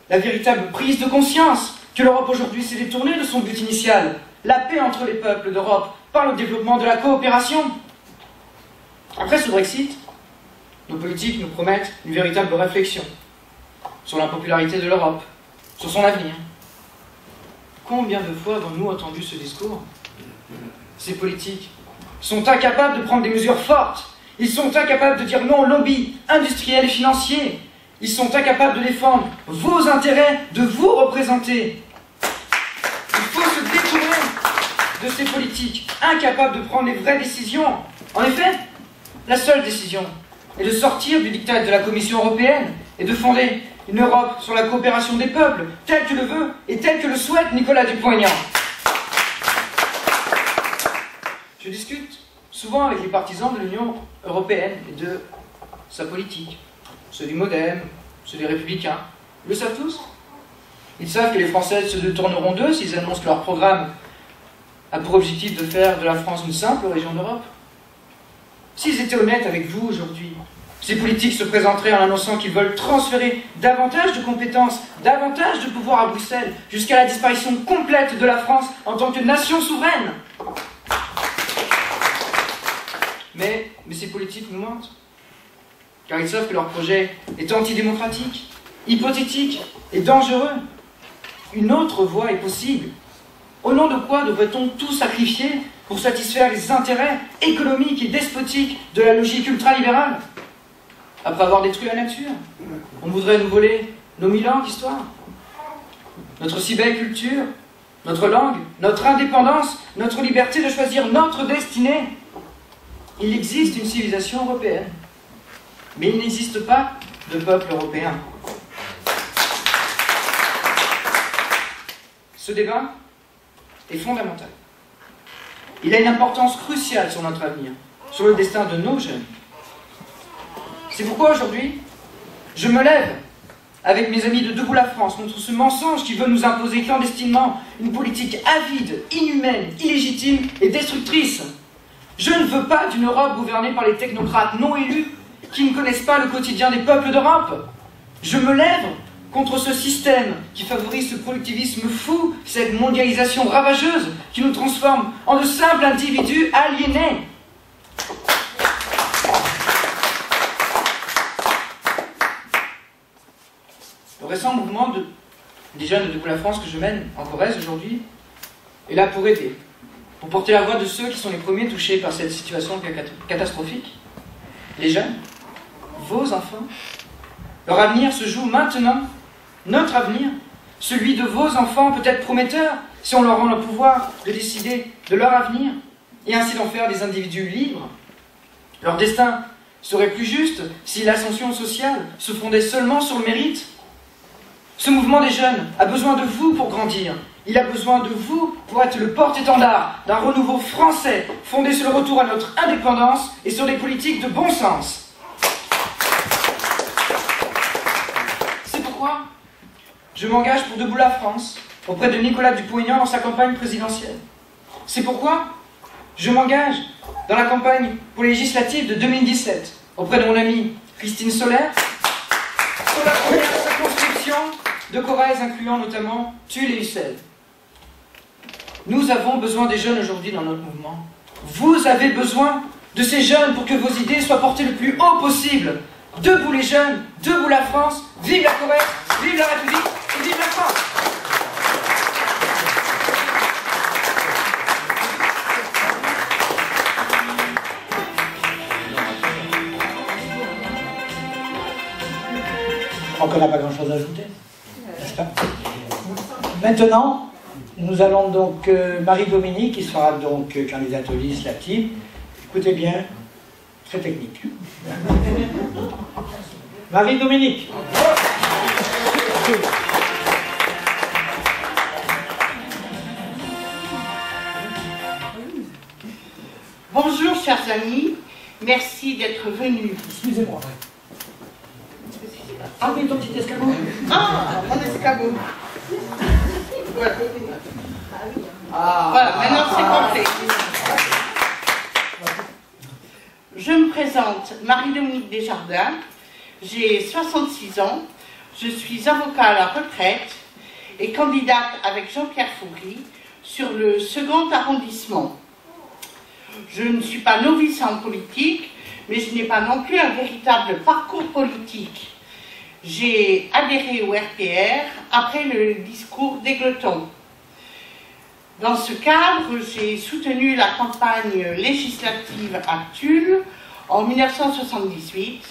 la véritable prise de conscience que l'Europe aujourd'hui s'est détournée de son but initial, la paix entre les peuples d'Europe par le développement de la coopération. Après ce Brexit, nos politiques nous promettent une véritable réflexion sur l'impopularité de l'Europe, sur son avenir. Combien de fois avons-nous entendu ce discours? Ces politiques sont incapables de prendre des mesures fortes. Ils sont incapables de dire non aux lobbies industriels et financiers. Ils sont incapables de défendre vos intérêts, de vous représenter. Il faut se détourner de ces politiques incapables de prendre les vraies décisions. En effet, la seule décision est de sortir du diktat de la Commission européenne et de fonder une Europe sur la coopération des peuples, telle que le veut et telle que le souhaite Nicolas Dupont-Aignan. Je discute souvent avec les partisans de l'Union européenne et de sa politique. Ceux du Modem, ceux des Républicains. Ils le savent tous. Ils savent que les Français se détourneront d'eux s'ils annoncent que leur programme a pour objectif de faire de la France une simple région d'Europe. S'ils étaient honnêtes avec vous aujourd'hui, ces politiques se présenteraient en annonçant qu'ils veulent transférer davantage de compétences, davantage de pouvoir à Bruxelles, jusqu'à la disparition complète de la France en tant que nation souveraine. Mais ces politiques nous mentent, car ils savent que leur projet est antidémocratique, hypothétique et dangereux. Une autre voie est possible. Au nom de quoi devrait-on tout sacrifier pour satisfaire les intérêts économiques et despotiques de la logique ultralibérale? Après avoir détruit la nature, on voudrait nous voler nos 1000 ans d'histoire, notre si belle culture, notre langue, notre indépendance, notre liberté de choisir notre destinée. Il existe une civilisation européenne, mais il n'existe pas de peuple européen. Ce débat est fondamental. Il a une importance cruciale sur notre avenir, sur le destin de nos jeunes. C'est pourquoi aujourd'hui, je me lève avec mes amis de Debout la France contre ce mensonge qui veut nous imposer clandestinement une politique avide, inhumaine, illégitime et destructrice. Je ne veux pas d'une Europe gouvernée par les technocrates non élus qui ne connaissent pas le quotidien des peuples d'Europe. Je me lève contre ce système qui favorise ce productivisme fou, cette mondialisation ravageuse qui nous transforme en de simples individus aliénés. Le récent mouvement des jeunes de Debout la France que je mène en Corrèze aujourd'hui est là pour aider, pour porter la voix de ceux qui sont les premiers touchés par cette situation catastrophique. Les jeunes, vos enfants, leur avenir se joue maintenant. Notre avenir, celui de vos enfants, peut être prometteur si on leur rend le pouvoir de décider de leur avenir et ainsi d'en faire des individus libres. Leur destin serait plus juste si l'ascension sociale se fondait seulement sur le mérite. Ce mouvement des jeunes a besoin de vous pour grandir. Il a besoin de vous pour être le porte-étendard d'un renouveau français fondé sur le retour à notre indépendance et sur des politiques de bon sens. C'est pourquoi je m'engage pour Debout la France auprès de Nicolas Dupont-Aignan dans sa campagne présidentielle. C'est pourquoi je m'engage dans la campagne pour les législatives de 2017 auprès de mon amie Christine Solaire sur la première circonscription de Corrèze, incluant notamment Tulle et Ussel. Nous avons besoin des jeunes aujourd'hui dans notre mouvement. Vous avez besoin de ces jeunes pour que vos idées soient portées le plus haut possible. Debout les jeunes, debout la France, vive la Corrèze, vive la République et vive la France. Je crois qu'on n'a pas grand-chose à ajouter. Maintenant, nous allons donc Marie-Dominique, qui sera donc candidate aux législatives. Écoutez bien, très technique. Marie-Dominique. Bonjour chers amis, merci d'être venus. Excusez-moi. Ah oui, ton petit escabeau. Ah, mon escabeau. Voilà. Ah. Voilà, maintenant c'est complet. Je me présente, Marie-Dominique Desjardins, j'ai 66 ans, je suis avocat à la retraite et candidate avec Jean-Pierre Foury sur le 2e arrondissement. Je ne suis pas novice en politique, mais je n'ai pas non plus un véritable parcours politique. J'ai adhéré au RPR après le discours d'Égletons. Dans ce cadre, j'ai soutenu la campagne législative à Tulle en 1978.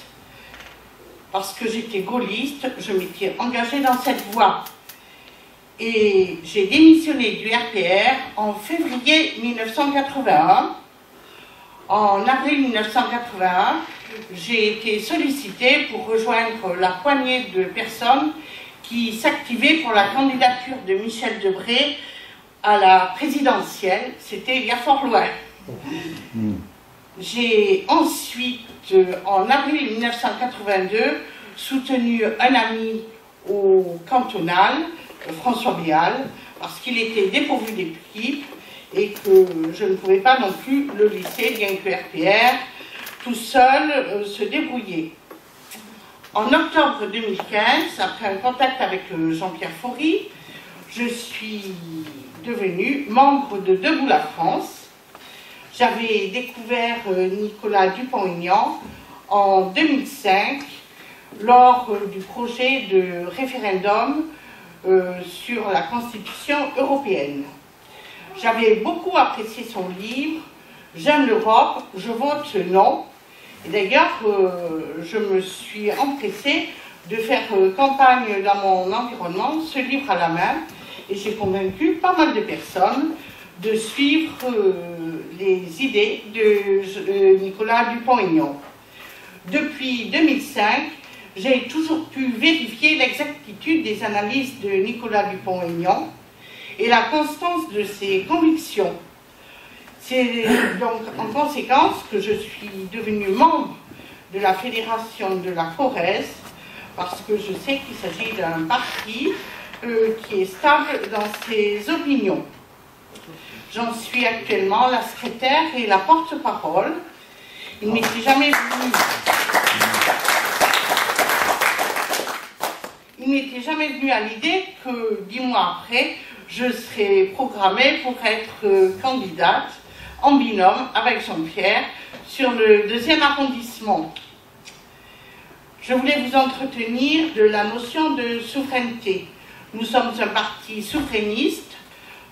Parce que j'étais gaulliste, je m'étais engagée dans cette voie. Et j'ai démissionné du RPR en février 1981. En avril 1981, j'ai été sollicitée pour rejoindre la poignée de personnes qui s'activaient pour la candidature de Michel Debré à la présidentielle. C'était il y a fort loin. J'ai ensuite, en avril 1982, soutenu un ami au cantonal, François Béal, parce qu'il était dépourvu d'équipe et que je ne pouvais pas non plus le laisser, bien que RPR, tout seul, se débrouiller. En octobre 2015, après un contact avec Jean-Pierre Foury, je suis devenue membre de Debout la France. J'avais découvert Nicolas Dupont-Aignan en 2005 lors du projet de référendum sur la Constitution européenne. J'avais beaucoup apprécié son livre « J'aime l'Europe, je vote non ». Et d'ailleurs, je me suis empressée de faire campagne dans mon environnement, ce livre à la main, et j'ai convaincu pas mal de personnes de suivre les idées de Nicolas Dupont-Aignan. Depuis 2005, j'ai toujours pu vérifier l'exactitude des analyses de Nicolas Dupont-Aignan et la constance de ses convictions. C'est donc en conséquence que je suis devenue membre de la Fédération de la Corrèze, parce que je sais qu'il s'agit d'un parti qui est stable dans ses opinions. J'en suis actuellement la secrétaire et la porte-parole. Il ne m'était il m'était jamais venu à l'idée que 10 mois après, je serais programmée pour être candidate en binôme avec Jean-Pierre sur le 2e arrondissement. Je voulais vous entretenir de la notion de souveraineté. Nous sommes un parti souverainiste.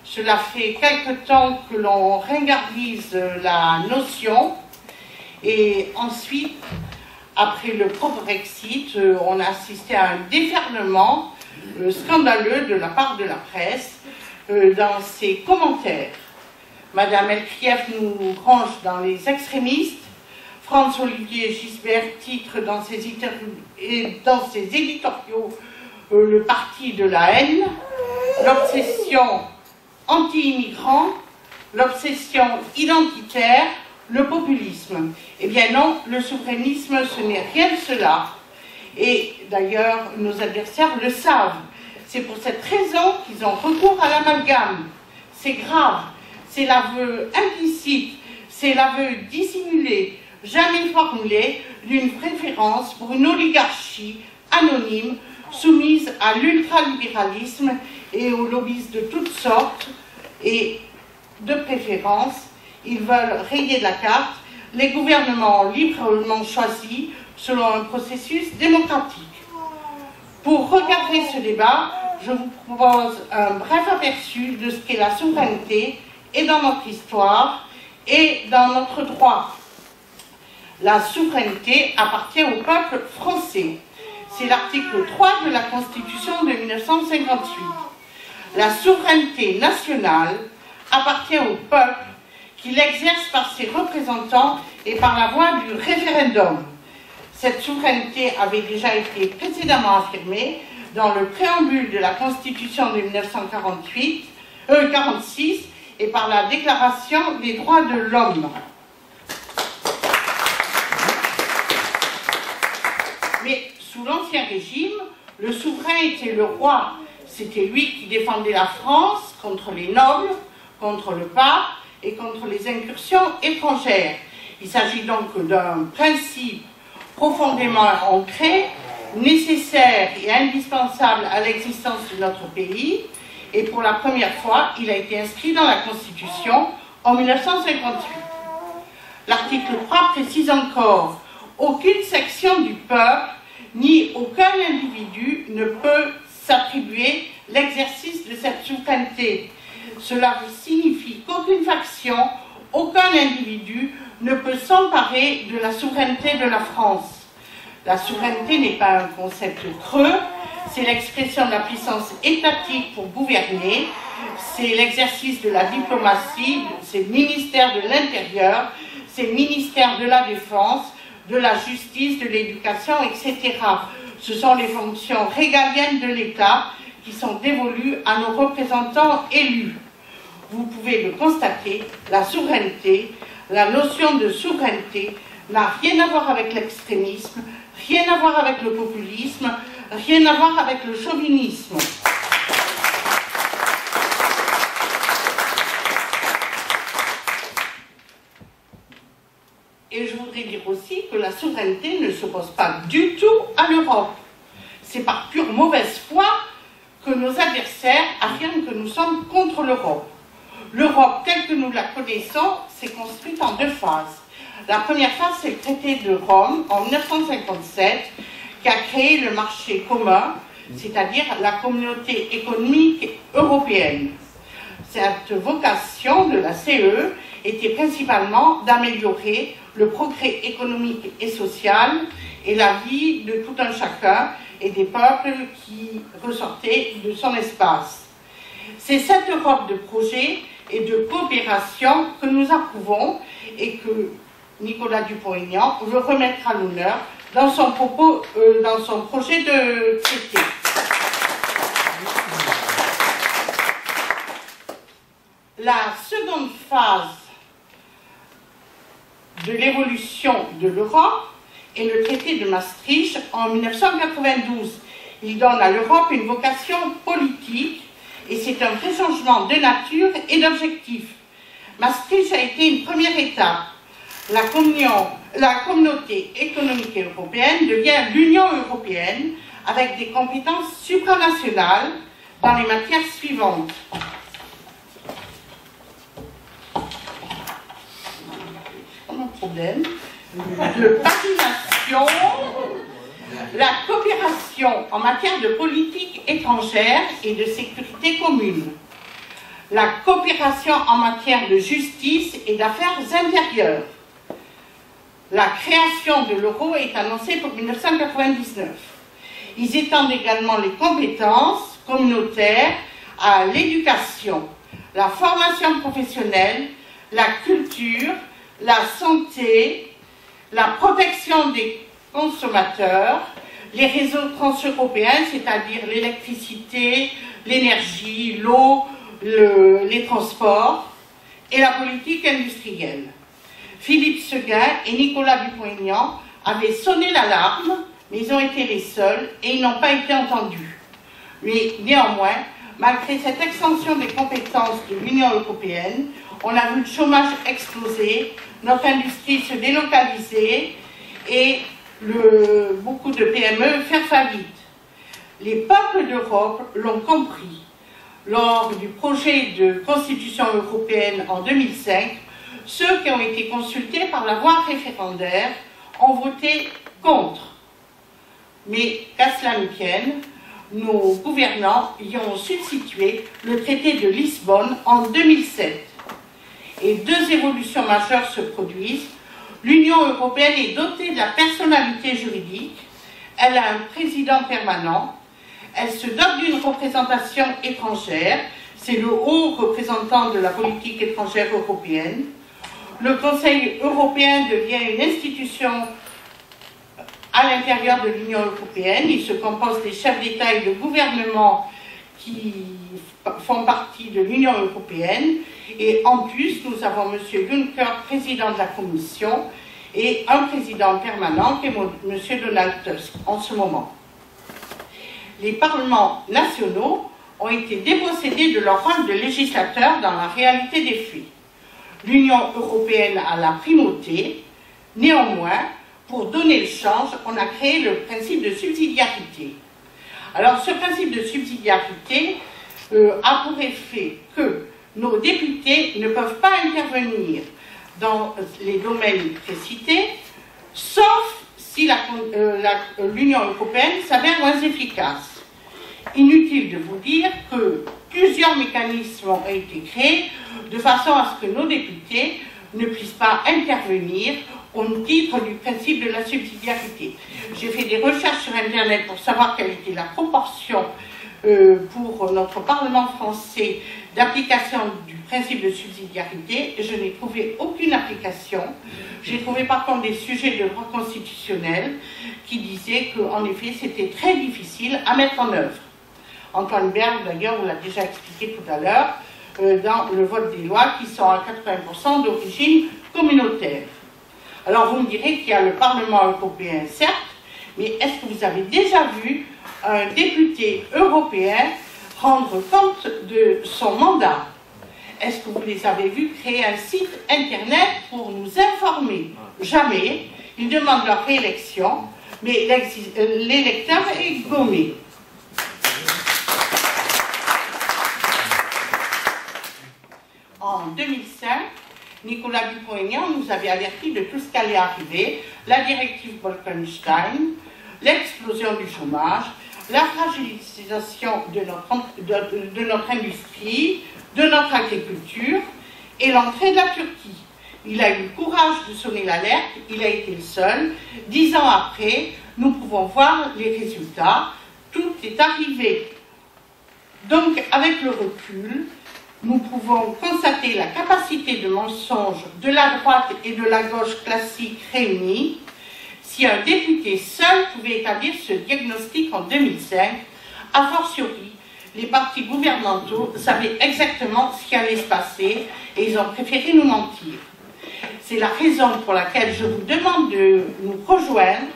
Cela fait quelque temps que l'on ringardise la notion. Et ensuite, après le Brexit, on a assisté à un déferlement scandaleux de la part de la presse dans ses commentaires. Madame Elkrieff nous range dans les extrémistes. François-Olivier Gisbert titre dans ses éditoriaux le parti de la haine, l'obsession anti-immigrant, l'obsession identitaire, le populisme. Eh bien non, le souverainisme, ce n'est rien de cela. Et d'ailleurs, nos adversaires le savent. C'est pour cette raison qu'ils ont recours à l'amalgame. C'est grave, c'est l'aveu implicite, c'est l'aveu dissimulé, jamais formulé, d'une préférence pour une oligarchie anonyme soumise à l'ultralibéralisme et aux lobbies de toutes sortes. Et de préférence, ils veulent rayer de la carte les gouvernements librement choisis selon un processus démocratique. Pour regarder ce débat, je vous propose un bref aperçu de ce qu'est la souveraineté et dans notre histoire et dans notre droit. La souveraineté appartient au peuple français. C'est l'article 3 de la Constitution de 1958. La souveraineté nationale appartient au peuple qui l'exerce par ses représentants et par la voie du référendum. Cette souveraineté avait déjà été précédemment affirmée dans le préambule de la Constitution de 1946 et par la Déclaration des droits de l'homme. Mais sous l'Ancien Régime, le souverain était le roi. C'était lui qui défendait la France contre les nobles, contre le pape et contre les incursions étrangères. Il s'agit donc d'un principe profondément ancré, nécessaire et indispensable à l'existence de notre pays. Et pour la première fois, il a été inscrit dans la Constitution en 1958. L'article 3 précise encore: aucune section du peuple ni aucun individu ne peut s'attribuer l'exercice de cette souveraineté. Cela signifie qu'aucune faction, aucun individu ne peut s'emparer de la souveraineté de la France. La souveraineté n'est pas un concept creux, c'est l'expression de la puissance étatique pour gouverner, c'est l'exercice de la diplomatie, c'est le ministère de l'Intérieur, c'est le ministère de la Défense, de la Justice, de l'Éducation, etc. Ce sont les fonctions régaliennes de l'État qui sont dévolues à nos représentants élus. Vous pouvez le constater, la souveraineté, la notion de souveraineté n'a rien à voir avec l'extrémisme, rien à voir avec le populisme, rien à voir avec le chauvinisme. Et je voudrais dire aussi que la souveraineté ne s'oppose pas du tout à l'Europe. C'est par pure mauvaise foi que nos adversaires affirment que nous sommes contre l'Europe. L'Europe, telle que nous la connaissons, s'est construite en deux phases. La première phase, c'est le traité de Rome, en 1957, qui a créé le marché commun, c'est-à-dire la communauté économique européenne. Cette vocation de la CE était principalement d'améliorer le progrès économique et social et la vie de tout un chacun et des peuples qui ressortaient de son espace. C'est cette Europe de projet et de coopération que nous approuvons et que Nicolas Dupont-Aignan veut remettre à l'honneur dans son projet de traité. La seconde phase de l'évolution de l'Europe est le traité de Maastricht en 1992. Il donne à l'Europe une vocation politique et c'est un vrai changement de nature et d'objectif. Maastricht a été une première étape. La communauté économique européenne devient l'Union européenne avec des compétences supranationales dans les matières suivantes. Mon problème de pagination, la coopération en matière de politique étrangère et de sécurité commune, la coopération en matière de justice et d'affaires intérieures. La création de l'euro est annoncée pour 1999. Ils étendent également les compétences communautaires à l'éducation, la formation professionnelle, la culture, la santé, la protection des consommateurs, les réseaux transeuropéens, c'est-à-dire l'électricité, l'énergie, l'eau, les transports, et la politique industrielle. Philippe Séguin et Nicolas Dupont-Aignan avaient sonné l'alarme, mais ils ont été les seuls et ils n'ont pas été entendus. Mais néanmoins, malgré cette extension des compétences de l'Union européenne, on a vu le chômage exploser, notre industrie se délocaliser et beaucoup de PME faire faillite. Les peuples d'Europe l'ont compris. Lors du projet de constitution européenne en 2005, ceux qui ont été consultés par la voie référendaire ont voté contre. Mais qu'à cela ne tienne, nos gouvernants y ont substitué le traité de Lisbonne en 2007. Et deux évolutions majeures se produisent. L'Union européenne est dotée de la personnalité juridique, elle a un président permanent, elle se dote d'une représentation étrangère, c'est le haut représentant de la politique étrangère européenne. Le Conseil européen devient une institution à l'intérieur de l'Union européenne. Il se compose des chefs d'État et de gouvernement qui font partie de l'Union européenne. Et en plus, nous avons M. Juncker, président de la Commission, et un président permanent qui est M. Donald Tusk en ce moment. Les parlements nationaux ont été dépossédés de leur rôle de législateur dans la réalité des faits. L'Union européenne a la primauté. Néanmoins, pour donner le change, on a créé le principe de subsidiarité. Alors, ce principe de subsidiarité a pour effet que nos députés ne peuvent pas intervenir dans les domaines précités, sauf si l'Union européenne s'avère moins efficace. Inutile de vous dire que plusieurs mécanismes ont été créés de façon à ce que nos députés ne puissent pas intervenir au titre du principe de la subsidiarité. J'ai fait des recherches sur Internet pour savoir quelle était la proportion pour notre Parlement français d'application du principe de subsidiarité. Je n'ai trouvé aucune application. J'ai trouvé par contre des sujets de droit constitutionnel qui disaient qu'en effet c'était très difficile à mettre en œuvre. Antoine Berg d'ailleurs vous l'a déjà expliqué tout à l'heure dans le vote des lois qui sont à 80% d'origine communautaire. Alors vous me direz qu'il y a le Parlement européen, certes, mais est-ce que vous avez déjà vu un député européen rendre compte de son mandat? Est-ce que vous les avez vus créer un site internet pour nous informer? Jamais. Ils demandent leur réélection, mais l'électeur est gommé. En 2005, Nicolas Dupont-Aignan nous avait averti de tout ce qui allait arriver, la directive Bolkestein, l'explosion du chômage, la fragilisation de notre industrie, de notre agriculture et l'entrée de la Turquie. Il a eu le courage de sonner l'alerte, il a été le seul. 10 ans après, nous pouvons voir les résultats, tout est arrivé. Donc, avec le recul, nous pouvons constater la capacité de mensonge de la droite et de la gauche classique réunis. Si un député seul pouvait établir ce diagnostic en 2005, a fortiori, les partis gouvernementaux savaient exactement ce qui allait se passer et ils ont préféré nous mentir. C'est la raison pour laquelle je vous demande de nous rejoindre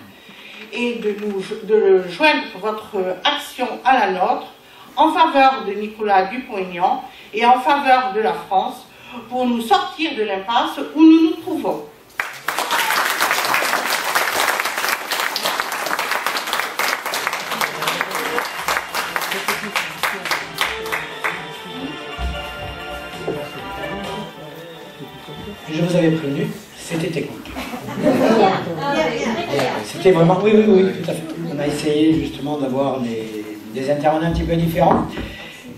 et de joindre votre action à la nôtre en faveur de Nicolas Dupont-Aignan et en faveur de la France pour nous sortir de l'impasse où nous nous trouvons. je vous avais prévenu, c'était technique. C'était vraiment, oui, tout à fait. On a essayé justement d'avoir des intervenants un petit peu différents.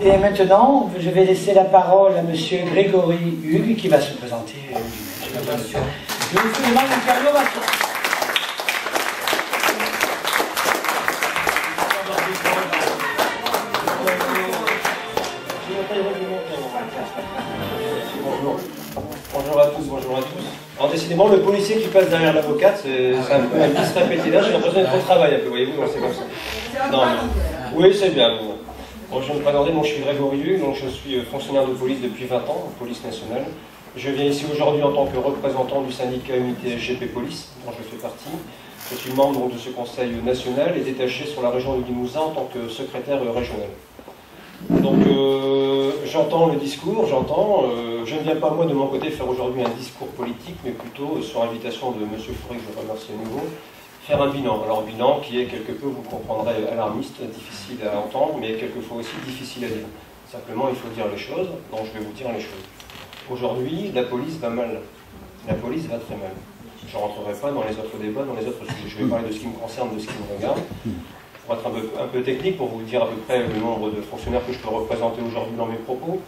Et maintenant, je vais laisser la parole à monsieur Grégory Hugues qui va se présenter. Je vous demande une intervention. Bonjour à tous, bonjour à tous. Alors décidément, le policier qui passe derrière l'avocate, c'est un peu un qui se répéter là, j'ai l'impression d'être au travail un peu, voyez-vous, c'est comme ça. Non, mais, oui, c'est bien. Bon, je me présente, je suis Grégory Hugues, donc je suis fonctionnaire de police depuis 20 ans, police nationale. Je viens ici aujourd'hui en tant que représentant du syndicat Unité SGP Police, dont je fais partie. Je suis membre donc, de ce conseil national et détaché sur la région du Limousin en tant que secrétaire régional. Donc j'entends le discours, je ne viens pas moi de mon côté faire aujourd'hui un discours politique, mais plutôt sur invitation de M. Fauré, que je remercie à nouveau, faire un bilan. Alors bilan qui est quelque peu, vous comprendrez, alarmiste, difficile à entendre, mais quelquefois aussi difficile à dire. Simplement il faut dire les choses, donc je vais vous dire les choses. Aujourd'hui, la police va mal. La police va très mal. Je ne rentrerai pas dans les autres débats, dans les autres sujets. Je vais parler de ce qui me concerne, de ce qui me regarde. Pour être un peu technique, pour vous dire à peu près le nombre de fonctionnaires que je peux représenter aujourd'hui dans mes propos,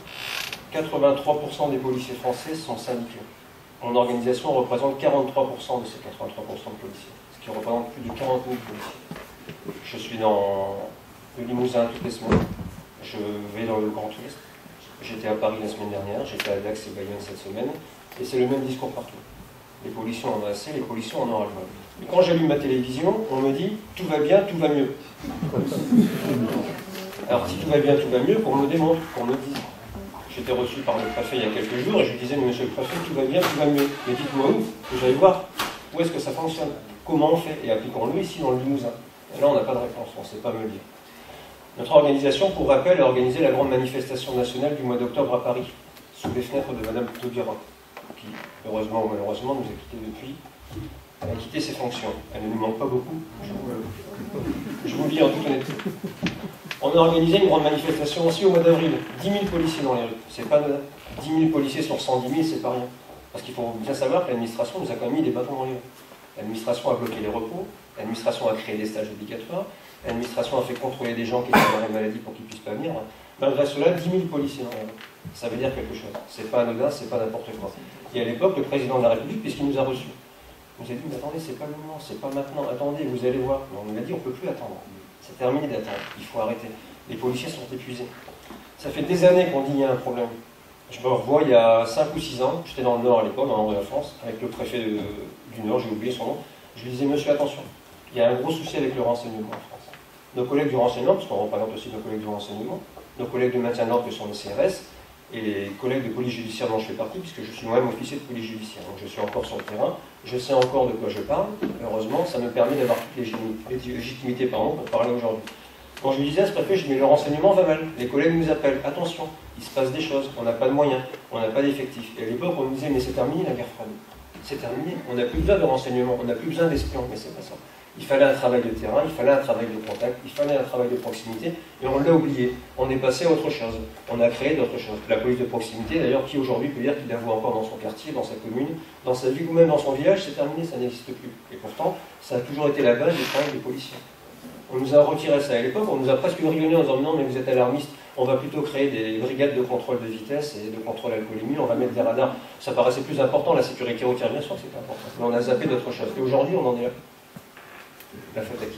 83% des policiers français sont syndiqués. Mon organisation représente 43% de ces 83% de policiers, ce qui représente plus de 40 000 policiers. Je suis dans le Limousin toutes les semaines, je vais dans le Grand Ouest, j'étais à Paris la semaine dernière, j'étais à Dax et Bayonne cette semaine, et c'est le même discours partout. Les policiers en ont assez, les policiers en ont ras-le-bol. Et quand j'allume ma télévision, on me dit « tout va bien, tout va mieux ». Alors si tout va bien, tout va mieux, qu'on me le démontre, qu'on me le dise. J'étais reçu par le préfet il y a quelques jours et je lui disais « monsieur le préfet, tout va bien, tout va mieux ». Mais dites-moi où, que j'aille voir où est-ce que ça fonctionne, comment on fait, et appliquons-le ici dans le Limousin. Et là on n'a pas de réponse, on ne sait pas me le dire. Notre organisation, pour rappel, a organisé la grande manifestation nationale du mois d'octobre à Paris, sous les fenêtres de Madame Taubira, qui, heureusement ou malheureusement, nous a quittés depuis. Elle a quitté ses fonctions. Elle ne nous manque pas beaucoup, je vous le dis en toute honnêteté. On a organisé une grande manifestation aussi au mois d'avril. 10 000 policiers dans les rues. C'est pas 10 000 policiers sur 110 000, c'est pas rien. Parce qu'il faut bien savoir que l'administration nous a quand même mis des bâtons dans les rues. L'administration a bloqué les repos, l'administration a créé des stages obligatoires, l'administration a fait contrôler des gens qui étaient en arrêt maladie pour qu'ils ne puissent pas venir. Malgré cela, 10 000 policiers dans les rues. Ça veut dire quelque chose. C'est pas anodin, c'est pas n'importe quoi. Et à l'époque, le président de la République, puisqu'il nous a reçus, nous a dit, mais attendez, c'est pas le moment, c'est pas maintenant, attendez, vous allez voir. Mais on nous a dit, on ne peut plus attendre. C'est terminé d'attendre, il faut arrêter. Les policiers sont épuisés. Ça fait des années qu'on dit qu'il y a un problème. Je me revois il y a 5 ou 6 ans, j'étais dans le Nord à l'époque, dans André-la-France, avec le préfet du Nord, j'ai oublié son nom. Je lui disais, monsieur, attention, il y a un gros souci avec le renseignement en France. Nos collègues du renseignement, parce qu'on représente aussi nos collègues du renseignement, nos collègues de maintien de l'ordre que sont les CRS, et les collègues de police judiciaire dont je fais partie, puisque je suis moi-même officier de police judiciaire. Donc je suis encore sur le terrain, je sais encore de quoi je parle. Heureusement, ça me permet d'avoir toute légitimité pour parler aujourd'hui. Quand je lui disais à ce préfet, je dis, mais le renseignement va mal. Les collègues nous appellent, attention, il se passe des choses, on n'a pas de moyens, on n'a pas d'effectifs. Et à l'époque, on nous disait, mais c'est terminé la guerre froide. C'est terminé, on n'a plus besoin de renseignement, on n'a plus besoin d'espions, mais c'est pas ça. Il fallait un travail de terrain, il fallait un travail de contact, il fallait un travail de proximité, et on l'a oublié. On est passé à autre chose. On a créé d'autres choses. La police de proximité, d'ailleurs, qui aujourd'hui peut dire qu'il la voit encore dans son quartier, dans sa commune, dans sa ville ou même dans son village, c'est terminé, ça n'existe plus. Et pourtant, ça a toujours été la base du travail des policiers. On nous a retiré ça à l'époque, on nous a presque rigolé en disant non, mais vous êtes alarmiste, on va plutôt créer des brigades de contrôle de vitesse et de contrôle alcoolémie, on va mettre des radars. Ça paraissait plus important, la sécurité routière, bien sûr que c'est important, mais on a zappé d'autres choses. Et aujourd'hui, on en est là. La faute à qui?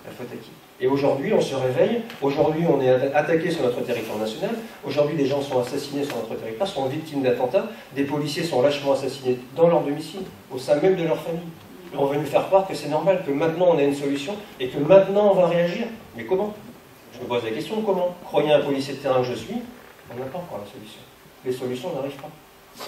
La faute à qui? Et aujourd'hui, on se réveille, aujourd'hui, on est attaqué sur notre territoire national, aujourd'hui, des gens sont assassinés sur notre territoire, sont victimes d'attentats, des policiers sont lâchement assassinés dans leur domicile, au sein même de leur famille. On veut nous faire croire que c'est normal, que maintenant on a une solution et que maintenant on va réagir. Mais comment? Je me pose la question, comment? Croyez un policier de terrain que je suis, on n'a pas encore la solution. Les solutions n'arrivent pas.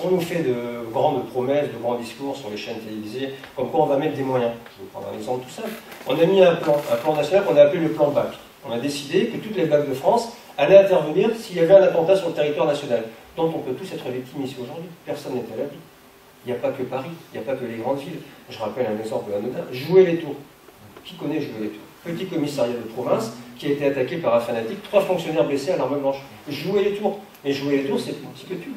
On nous fait de grandes promesses, de grands discours sur les chaînes télévisées, comme quoi on va mettre des moyens. Je vais vous prendre un exemple tout simple. On a mis un plan national qu'on a appelé le plan BAC. On a décidé que toutes les BAC de France allaient intervenir s'il y avait un attentat sur le territoire national, dont on peut tous être victimes ici aujourd'hui. Personne n'est à l'abri. Il n'y a pas que Paris, il n'y a pas que les grandes villes. Je rappelle un exemple anodin. Jouer les tours. Qui connaît Jouer les tours? Petit commissariat de province qui a été attaqué par un fanatique, 3 fonctionnaires blessés à l'arme blanche. Jouer les tours. Mais Jouer les tours, c'est plus petit que tout.